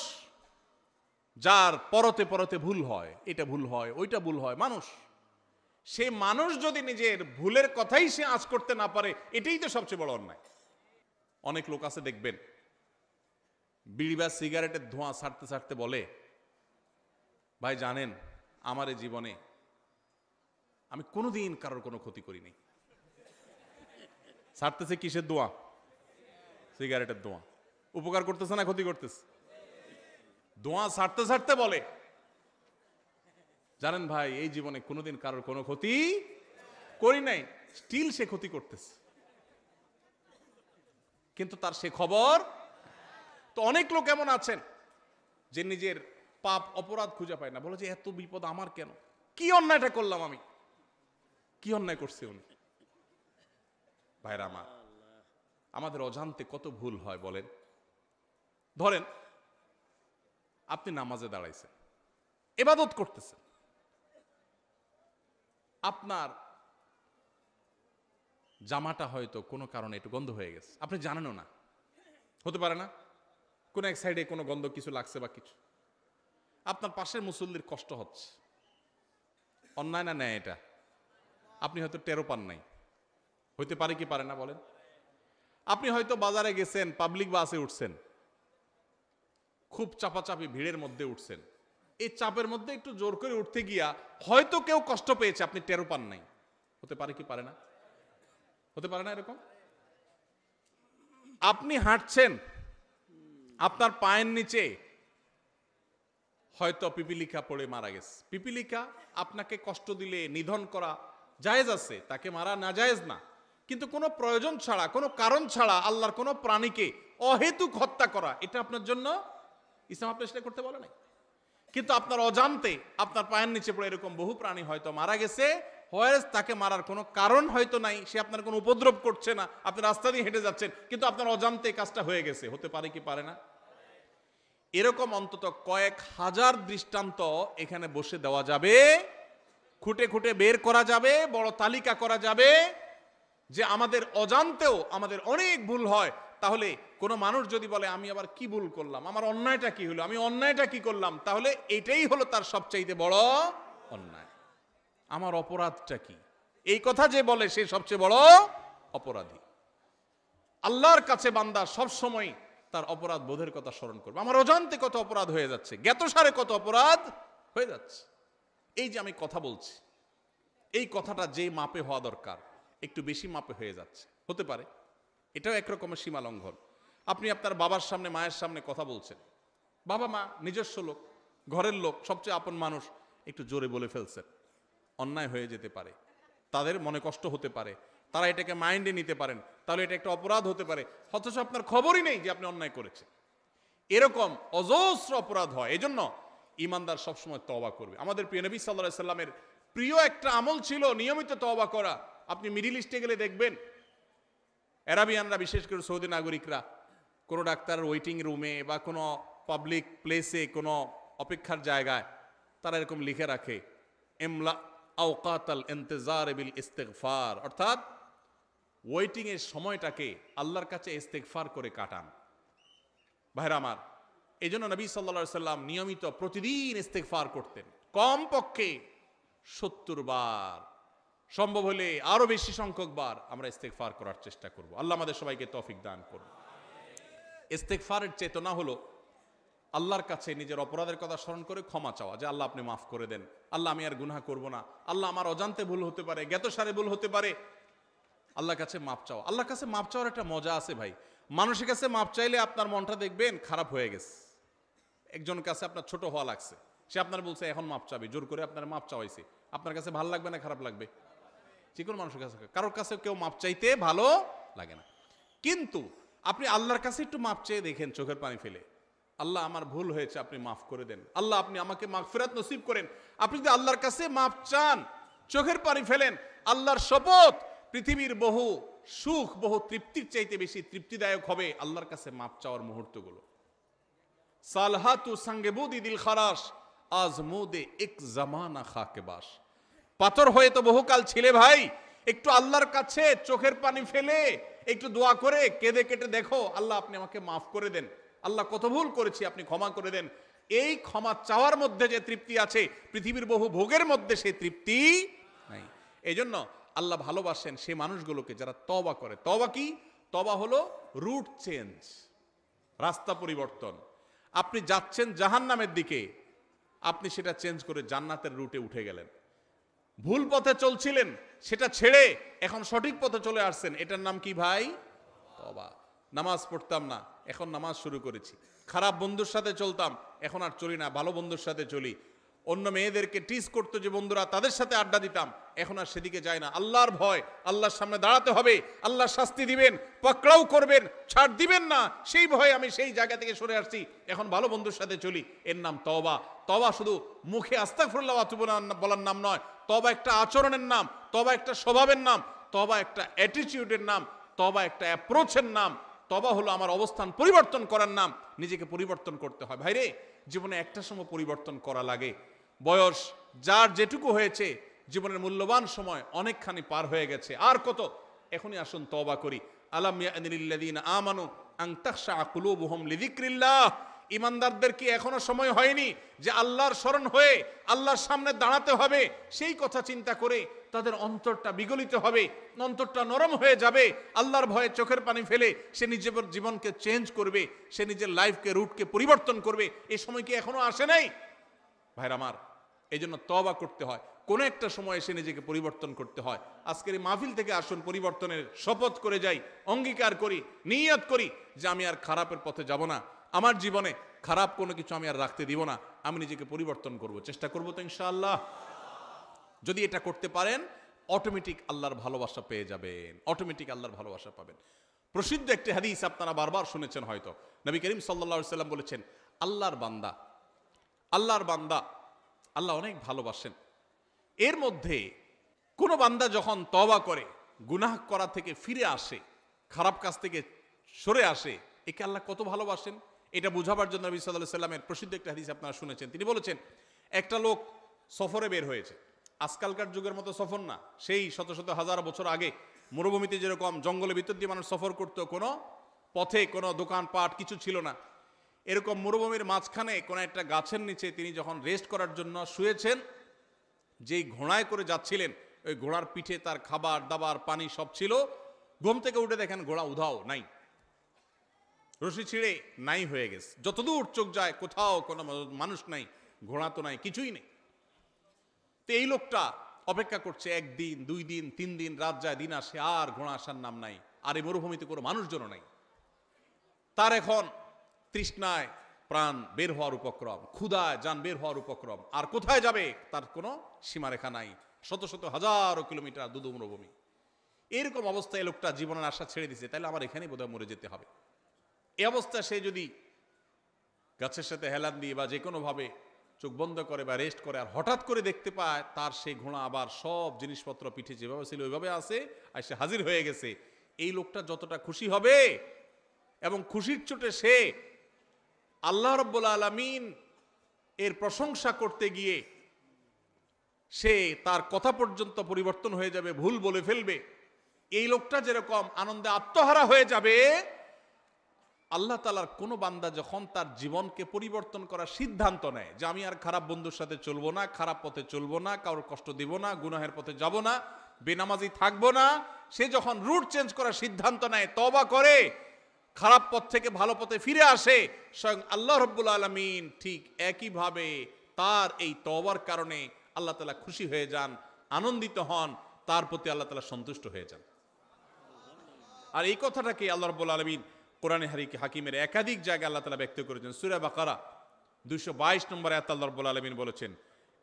যার পরতে পরতে ভুল হয়, এটা ভুল হয়, ওইটা ভুল হয়, মানুষ, সে মানুষ যদি নিজের ভুলের কথাই সে আঁচ করতে না পারে, এটাই তো সবচেয়ে বড় অন্যায়। অনেক লোক আছে দেখবেন বিড়ি বা সিগারেটের ধোঁয়া ছাড়তে ছাড়তে বলে, ভাই জানেন আমার এই জীবনে আমি কোনোদিন কারোর কোনো ক্ষতি করিনি। ছাড়তেছে কিসের ধোঁয়া? সিগারেটের ধোঁয়া। উপকার করতেছে না ক্ষতি করতেছে? ধোঁয়া ছাড়তে ছাড়তে বলে, জানেন ভাই এই জীবনে কোনোদিন কারোর কোনো ক্ষতি করি নাই। স্টিল সে ক্ষতি করতেছে, কিন্তু তার সে খবর। তো অনেক লোক এমন আছেন যে নিজের পাপ অপরাধ খুঁজে পায় না, বলে যে এত বিপদ আমার কেন, কি অন্যায়টা করলাম আমি, কি অন্যায় করছে উনি। ভাইরা আমার, আমাদের অজান্তে কত ভুল হয় বলেন। ধরেন আপনি নামাজে দাঁড়াইছেন, ইবাদত করতেছেন, আপনার জামাটা হয়তো কোনো কারণে একটু গন্ধ হয়ে গেছে, আপনি জানেনও না, হতে পারে না কোন এক সাইডে কোনো গন্ধ কিছু লাগছে বা কিছু, আপনার পাশের মুসল্লির কষ্ট হচ্ছে, অন্যায় না ন্যায় এটা? আপনি হয়তো টেরো পান নাই, হইতে পারে কি পারে না বলেন? আপনি হয়তো বাজারে গেছেন, পাবলিক বাসে উঠছেন, খুব চাপাচাপি ভিড়ের মধ্যে উঠছেন, এই চাপের মধ্যে একটু জোর করে উঠতে গিয়া হয়তো কেউ কষ্ট পেয়েছে, আপনি টেরো পান নাই, হতে পারে কি পারে না? হতে পারে না এরকম? আপনি হাঁটছেন, আপনার পায়ের নিচে হয়তো পিপিলিকা পড়ে মারা গেছে। পিপিলিকা আপনাকে কষ্ট দিলে নিধন করা জায়েজ আছে, তাকে মারা না জায়েজ না, কিন্তু কোনো প্রয়োজন ছাড়া, কোনো কারণ ছাড়া আল্লাহর কোনো প্রাণীকে অহেতুক হত্যা করা, এটা আপনার জন্য ইসলাম আপনি সেটা করতে বলে নাই। কিন্তু আপনার অজান্তে আপনার পায়ের নিচে পড়ে এরকম বহু প্রাণী হয়তো মারা গেছে, হোয়ারেস তাকে মারার কোনো কারণ হয়তো নাই, সে আপনার কোনো উপদ্রব করছে না, আপনি রাস্তা দিয়ে হেঁটে যাচ্ছেন, কিন্তু আপনার অজান্তে কাজটা হয়ে গেছে, হতে পারে কি পারে না? এরকম অন্তত কয়েক হাজার দৃষ্টান্ত এখানে বসে দেওয়া যাবে, খুঁটে খুঁটে বের করা যাবে, বড় তালিকা করা যাবে, যে আমাদের অজান্তেও আমাদের অনেক ভুল হয়। তাহলে কোনো মানুষ যদি বলে আমি আবার কি ভুল করলাম, আমার অন্যায়টা কি হলো, আমি অন্যায়টা কি করলাম, তাহলে এটাই হলো তার সবচাইতে বড় অন্যায়। আমার অপরাধটা কি, এই কথা যে বলে সে সবচেয়ে বড় অপরাধী। আল্লাহর কাছে বান্দা সব সময় তার অপরাধ বোধের কথা স্মরণ করবে। আমার অজান্তে কত অপরাধ হয়ে যাচ্ছে, জ্ঞাতসারে কত অপরাধ হয়ে যাচ্ছে। এই যে আমি কথা বলছি, এই কথাটা যে মাপে হওয়া দরকার একটু বেশি মাপে হয়ে যাচ্ছে, হতে পারে এটাও একরকমের সীমা লঙ্ঘন। আপনি আপনার বাবার সামনে মায়ের সামনে কথা বলছেন, বাবা মা নিজস্ব লোক, ঘরের লোক, সবচেয়ে আপন মানুষ, একটু জোরে বলে ফেলছেন, অন্যায় হয়ে যেতে পারে, তাদের মনে কষ্ট হতে পারে, তারা এটাকে মাইন্ডে নিতে পারেন, তাহলে এটা একটা অপরাধ হতে পারে, অথচ আপনার খবরই নেই যে আপনি অন্যায় করেছেন। এরকম অজস্র অপরাধ হয়। এজন্য ইমানদার সবসময় তওবা করবে। আমাদের প্রিয় নবী সাল্লাল্লাহু আলাইহি সাল্লামের প্রিয় একটা আমল ছিল নিয়মিত তওবা করা। আপনি মিডিল ইস্টে গেলে দেখবেন আরাবিয়ানরা, বিশেষ করে সৌদি নাগরিকরা, কোনো ডাক্তারের ওয়েটিং রুমে বা কোনো পাবলিক প্লেসে, কোনো অপেক্ষার জায়গায় তারা এরকম লিখে রাখে ইমলা আওকাতাল ইন্তিজার বিল ইস্তিগফার, অর্থাৎ ওয়েটিং এর সময়টাকে আল্লাহর কাছে ইস্তিগফার করে কাটান। ভাইরা আমার, এই জন্য নবী সাল্লাল্লাহু আলাইহি সাল্লাম নিয়মিত প্রতিদিন ইস্তিগফার করতেন, কমপক্ষে 70 বার, সম্ভব হলে আরো বেশি সংখ্যক বার আমরা ইস্তিগফার করার চেষ্টা করব। আল্লাহ আমাদের সবাইকে তৌফিক দান করুন। ইস্তিগফারের চেতনা হলো আল্লাহর কাছে নিজের অপরাধের কথা স্মরণ করে ক্ষমা চাওয়া, যে আল্লাহ আপনি মাফ করে দেন, আল্লাহ আমি আর গুনাহ করব না, আল্লাহ আমার অজান্তে ভুল হতে পারে, জ্ঞাতসারে ভুল হতে পারে, আল্লাহর কাছে মাপ চাওয়া। আল্লাহর কাছে মাপ চাওয়ার একটা মজা আছে ভাই। মানুষের কাছে মাপ চাইলে আপনার মনটা দেখবেন খারাপ হয়ে গেছে। একজনের কাছে আপনার ছোট হওয়া লাগছে, সে আপনার বলছে এখন মাপ চাবি, জোর করে আপনার মাপ চাওয়াইছে, আপনার কাছে ভালো লাগবে না খারাপ লাগবে? যে কোনো মানুষের কাছে, কারোর কাছে কেউ মাপ চাইতে ভালো লাগে না। কিন্তু আপনি আল্লাহর কাছে একটু মাপ চেয়ে দেখেন, চোখের পানি ফেলে, আল্লাহ আমার ভুল হয়েছে, আপনি মাফ করে দেন, আল্লাহ আপনি আমাকে মাগফিরাত নসিব করেন। আপনি যদি আল্লাহর কাছে মাপ চান, চোখের পানি ফেলেন, আল্লাহর শপথ, পৃথিবীর বহু সুখ, বহু তৃপ্তির চাইতে বেশি তৃপ্তিদায়ক হবে আল্লাহর কাছে মাপ চাওয়ার মুহূর্তগুলো। সালহাতু সাঙ্গেবুদি দিল খারাস আজমুদে এক জামানা খাকেবাস। পাথর হয়ে তো বহুকাল ছিলে ভাই, একটু আল্লাহর কাছে চোখের পানি ফেলে একটু দোয়া করে কেঁদে কেটে দেখো, আল্লাহ আপনি আমাকে মাফ করে দেন, আল্লাহ কত ভুল করেছি আপনি ক্ষমা করে দেন। এই ক্ষমা চাওয়ার মধ্যে যে তৃপ্তি আছে, পৃথিবীর বহু ভোগের মধ্যে সেই তৃপ্তি নাই। এই জন্য আল্লাহ ভালোবাসেন সেই মানুষগুলোকে যারা তওবা করে। তওবা কি? তওবা হলো রুট চেঞ্জ। রাস্তা পরিবর্তন। আপনি যাচ্ছেন জাহান্নামের দিকে, আপনি সেটা চেঞ্জ করে জান্নাতের রুটে উঠে গেলেন। ভুল পথে চলছিলেন, সেটা ছেড়ে এখন সঠিক পথে চলে আসছেন, এটার নাম কি ভাই? তওবা। নামাজ পড়তাম না, এখন নামাজ শুরু করেছি। খারাপ বন্ধুর সাথে চলতাম, এখন আর চলি না, ভালো বন্ধুর সাথে চলি। অন্য মেয়েদেরকে টিজ করতো যে বন্ধুরা, তাদের সাথে আড্ডা দিতাম, এখন আর সেদিকে যায় না। আল্লাহর ভয়, আল্লাহর সামনে দাঁড়াতে হবে, আল্লাহ শাস্তি দিবেন, পাকড়াও করবেন, ছাড় দিবেন না, সেই ভয়ে আমি সেই জায়গা থেকে সরে আসছি, এখন ভালো বন্ধুর সাথে চলি। এর নাম তওবা। তওবা শুধু মুখে আস্তাগফিরুল্লাহ ওয়া আতুবু বলার নাম নয়, তওবা একটা আচরণের নাম, তওবা একটা স্বভাবের নাম, তওবা একটা অ্যাটিটিউডের নাম, তওবা একটা অ্যাপ্রোচের নাম। তওবা হলো আমার অবস্থান পরিবর্তন করার নাম, নিজেকে পরিবর্তন করতে হয়। ভাইরে, জীবনে একটা সময় পরিবর্তন করা লাগে। বয়স যার যেটুকু হয়েছে, জীবনের মূল্যবান সময় অনেকখানি পার হয়ে গেছে, আর কত? এখনই আসুন তওবা করি। আলাম ইয়ানিল্লাযীনা আমানু আন তাখশা কুলুবুহুম লিযিকরিল্লাহ। ইমানদারদের কি এখনো সময় হয়নি যে আল্লাহর স্মরণ হয়ে আল্লাহর সামনে দাঁড়াতে হবে? সেই কথা চিন্তা করে তাদের অন্তরটা বিগলিত হবে, অন্তরটা নরম হয়ে যাবে, আল্লাহর ভয়ে চোখের পানি ফেলে সে নিজের জীবনকে চেঞ্জ করবে, সে নিজের লাইফকে, রুটকে পরিবর্তন করবে। এই সময় কি এখনো আসে নাই? ভাইরা আমার, এই জন্য তওবা করতে হয়, কোনো একটা সময় এসে নিজেকে পরিবর্তন করতে হয়। আজকের এই মাহফিল থেকে আসুন পরিবর্তনের শপথ করে যাই, অঙ্গীকার করি, নিয়ত করি যে আমি আর খারাপের পথে যাব না, আমার জীবনে খারাপ কোনো কিছু আমি আর রাখতে দিব না, আমি নিজেকে পরিবর্তন করব, চেষ্টা করব তো ইনশাআল্লাহ। যদি এটা করতে পারেন, অটোমেটিক আল্লাহর ভালোবাসা পেয়ে যাবেন, অটোমেটিক আল্লাহর ভালোবাসা পাবেন। প্রসিদ্ধ একটি হাদিস আপনারা বারবার শুনেছেন হয়তো, নবী করিম সাল্লাল্লাহু আলাইহি সাল্লাম বলেছেন, আল্লাহর বান্দা, আল্লাহর বান্দা আল্লাহ অনেক ভালোবাসেন। এর মধ্যে কোনো বান্দা যখন তওবা করে, গুনাহ করা থেকে ফিরে আসে, খারাপ কাজ থেকে সরে আসে, একে আল্লাহ কত ভালোবাসেন এটা বোঝাবার জন্য নবী সাল্লাল্লাহু আলাইহি সাল্লামের প্রসিদ্ধ একটা হাদিস আপনারা শুনেছেন। তিনি বলেছেন, একটা লোক সফরে বের হয়েছে, আজকালকার যুগের মতো সফর না, সেই শত শত হাজার বছর আগে মরুভূমিতে যেরকম জঙ্গলের ভিতর দিয়ে মানুষ সফর করতো, কোনো পথে কোনো দোকানপাট কিছু ছিল না, এরকম মরুভূমির মাঝখানে কোনো একটা গাছের নিচে তিনি যখন রেস্ট করার জন্য শুয়েছেন, যেই ঘোড়ায় করে যাচ্ছিলেন, ওই ঘোড়ার পিঠে তার খাবার দাবার পানি সব ছিল। ঘুম থেকে উঠে দেখেন ঘোড়া উধাও, নাই, রশি ছিঁড়ে নাই হয়ে গেছে। যতদূর চোখ যায় কোথাও কোনো মানুষ নাই, ঘোড়া তো নাই, কিছুই নেই। তো এই লোকটা অপেক্ষা করছে, একদিন, 2 দিন, 3 দিন, রাত যায়, দিন আসে, আর ঘোড়া আসার নাম নাই, আর এই মরুভূমিতে কোনো মানুষজনও নাই। তার এখন তৃষ্ণায় প্রাণ বের হওয়ার উপক্রম, ক্ষুধায় যান বের হওয়ার উপক্রম, আর কোথায় যাবে তার কোনো সীমারেখা নাই, শত শত হাজারো কিলোমিটার দুদু মরুভূমি। এরকম অবস্থায় লোকটা জীবনের আশা ছেড়ে দিছে, তাহলে আমার এখানেই বোধহয় মরে যেতে হবে। এই অবস্থায় সে যদি গাছের সাথে হেলান দিয়ে বা যে কোনোভাবে চোখ বন্ধ করে বা রেস্ট করে, আর হঠাৎ করে দেখতে পায় তার সেই ঘোড়া আবার সব জিনিসপত্র পিঠে যেভাবে ছিল ওইভাবে আছে, আর সে হাজির হয়ে গেছে, এই লোকটা যতটা খুশি হবে, এবং খুশির চোটে সে আল্লাহ রাব্বুল আলামিন এর প্রশংসা করতে গিয়ে সে তার কথা পর্যন্ত পরিবর্তন হয়ে যাবে, ভুল বলে ফেলবে। এই লোকটা যেরকম আনন্দে আত্মহারা হয়ে যাবে, আল্লাহ তাআলার কোনো বান্দা যখন তার জীবনকে পরিবর্তন করার সিদ্ধান্ত নেয় যে আমি আর খারাপ বন্ধুর সাথে চলবো না, খারাপ পথে চলবো না, কারোর কষ্ট দিব না, গুনাহের পথে যাব না, বেনামাজি থাকবো না, সে যখন রুট চেঞ্জ করার সিদ্ধান্ত নেয়, তওবা করে, খারাপ পথ থেকে ভালো পথে ফিরে আসে, স্বয়ং আল্লাহ রাব্বুল আলামিন ঠিক একইভাবে তার এই তওবার কারণে আল্লাহ তাআলা খুশি হয়ে যান, আনন্দিত হন, তার প্রতি আল্লাহ তাআলা সন্তুষ্ট হয়ে যান। আর এই কথাটাকে আল্লাহ রাব্বুল আলামিন কোরআনে হাকিমের একাধিক জায়গায় আল্লাহ তাআলা ব্যক্ত করেছেন। সূরা বাকারা 222 নম্বর আয়াতে আল্লাহ রাব্বুল আলামিন বলেছেন,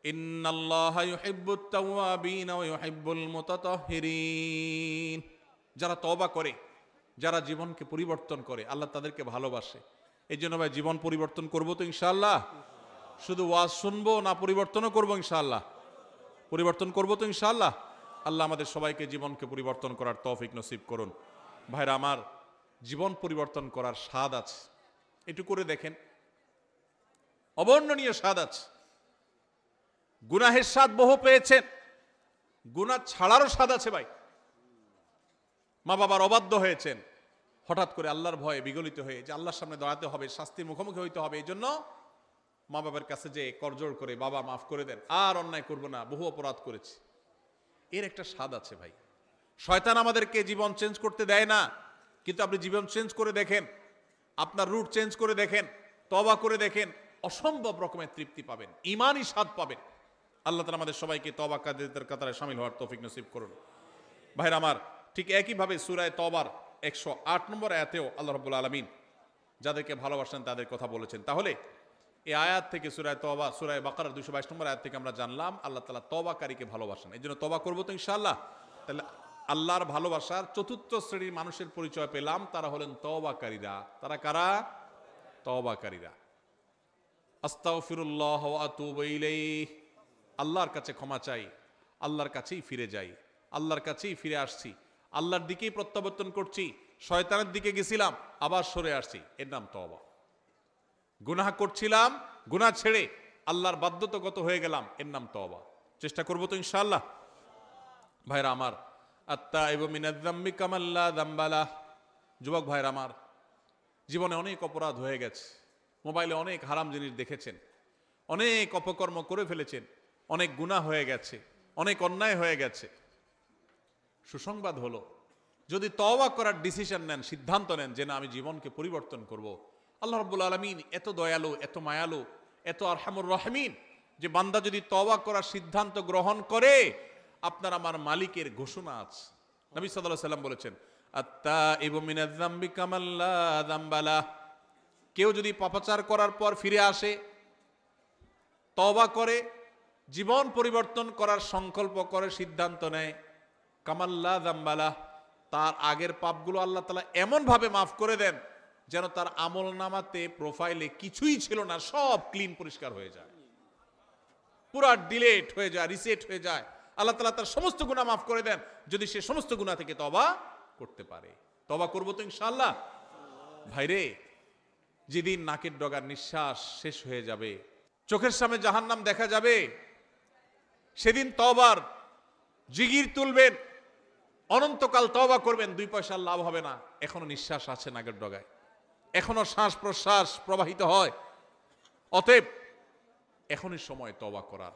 ইন্নাল্লাহা ইউহিব্বুত তাওয়াবিন ওয়া ইউহিব্বুল মুতাতাহহিরিন। যারা তওবা করে, যারা জীবনকে পরিবর্তন করে, আল্লাহ তাদেরকে ভালোবাসে। এই জন্য ভাই জীবন পরিবর্তন করবো তো ইনশাআল্লাহ? শুধু ওয়াজ শুনবো না, পরিবর্তনও করবো ইনশাআল্লাহ? পরিবর্তন করবো তো ইনশাআল্লাহ? আল্লাহ আমাদের সবাইকে জীবনকে পরিবর্তন করার তৌফিক নসিব করুন। ভাইরা আমার, জীবন পরিবর্তন করার স্বাদ আছে, একটু করে দেখেন, অবর্ণনীয় স্বাদ আছে। গুনাহের স্বাদ বহু পেয়েছেন, গুনাহ ছাড়ারও স্বাদ আছে ভাই। মা বাবার অবাধ্য হয়েছেন, হঠাৎ করে আল্লাহর ভয়ে বিগলিত হয়ে যে আল্লাহর সামনে দাঁড়াতে হবে, শাস্তির মুখোমুখি হইতে হবে, এই জন্য মা বাবার কাছে যে করজোড় করে, বাবা মাফ করে দেন, আর অন্যায় করব না, বহু অপরাধ করেছি, এর একটা স্বাদ আছে ভাই। শয়তান আমাদেরকে জীবন চেঞ্জ করতে দেয় না, কিন্তু আপনি জীবন চেঞ্জ করে দেখেন, আপনার রুট চেঞ্জ করে দেখেন, তওবা করে দেখেন, অসম্ভব রকমের তৃপ্তি পাবেন, ঈমানি স্বাদ পাবেন। আল্লাহ তাআলা আমাদের সবাইকে তওবাকারীদের কাতারে শামিল হওয়ার তৌফিক নসিব করুন। ভাইরা আমার, ঠিক একইভাবে সূরা তওবার 108 নম্বর আয়াতেও আল্লাহ রাব্বুল আলামিন যাদেরকে ভালোবাসেন তাদের কথা বলেছেন। তাহলে এই আয়াত থেকে সূরা তওবা, সূরা বাকারার 222 নম্বর আয়াত থেকে আমরা জানলাম আল্লাহ তাআলা তওবাকারীকে ভালোবাসেন। এই জন্য তওবা করবো তো ইনশাআল্লাহ। তাহলে আল্লাহর ভালোবাসার চতুর্থ শ্রেণীর মানুষের পরিচয় পেলাম, তারা হলেন তওবাকারীরা। তারা কারা? তওবাকারীরা। আস্তাগফিরুল্লাহ ওয়া আতুবু ইলাইহি, আল্লাহর কাছে ক্ষমা চাই, আল্লাহর কাছেই ফিরে যাই, আল্লাহর কাছেই ফিরে আসছি, আল্লাহর দিকেই প্রত্যাবর্তন করছি, শয়তানের দিকে গেছিলাম আবার সরে আসছি, এর নাম তওবা। গুনাহ করছিলাম, গুনাহ ছেড়ে আল্লাহর বাধ্যতাগত হয়ে গেলাম, এর নাম তওবা। চেষ্টা করবো তো ইনশাআল্লাহ। ভাইরা আমার, আত্তাইবু মিনাজ যামবি কামান লা যামবা লাহ। যুবক ভাইরা আমার, জীবনে অনেক অপরাধ হয়ে গেছে, মোবাইলে অনেক হারাম জিনিস দেখেছেন, অনেক অপকর্ম করে ফেলেছেন, অনেক গুনাহ হয়ে গেছে, অনেক অন্যায় হয়ে গেছে। সুসংবাদ হলো, যদি তওবা করার ডিসিশন নেন, সিদ্ধান্ত নেন যে না আমি জীবনকে পরিবর্তন করব, আল্লাহ রাব্বুল আলামিন এত দয়ালু, এত মায়ালু, এত আরহামুর রাহিমিন যে বান্দা যদি তওবা করার সিদ্ধান্ত গ্রহণ করে, আপনার আমার মালিকের ঘোষণা আছে। নবী সাল্লাল্লাহু আলাইহি সাল্লাম বলেছেন, আত্তাইবু মিনাজ যামবি কামান লা যামবা লাহ। কেউ যদি পাপাচার করার পর ফিরে আসে, তওবা করে, জীবন পরিবর্তন করার সংকল্প করে, সিদ্ধান্ত নেয়, কামান লা যামবা লাহ, তার আগের পাপগুলো আল্লাহ তাআলা এমন ভাবে মাফ করে দেন যেন তার আমলনামাতে, প্রোফাইলে কিছুই ছিল না, সব ক্লিন, পরিষ্কার হয়ে যায়, পুরা ডিলেট হয়ে যায়, রিসেট হয়ে যায়। আল্লাহ তাআলা তার সমস্ত গুনাহ মাফ করে দেন যদি সে সমস্ত গুনাহ থেকে তওবা করতে পারে। তওবা করবো তো ইনশাআল্লাহ। ভাইরে, যেদিন নাকের ডগার নিঃশ্বাস শেষ হয়ে যাবে, চোখের সামনে জাহান্নাম দেখা যাবে, সেদিন তওবার জিগির তুলবেন, অনন্তকাল তওবা করবেন, 2 পয়সার লাভ হবে না। এখনো নিঃশ্বাস আছে নাকের ডগায়, এখনো শ্বাস প্রশ্বাস প্রবাহিত হয়। অতএব এখনই সময় তওবা করার,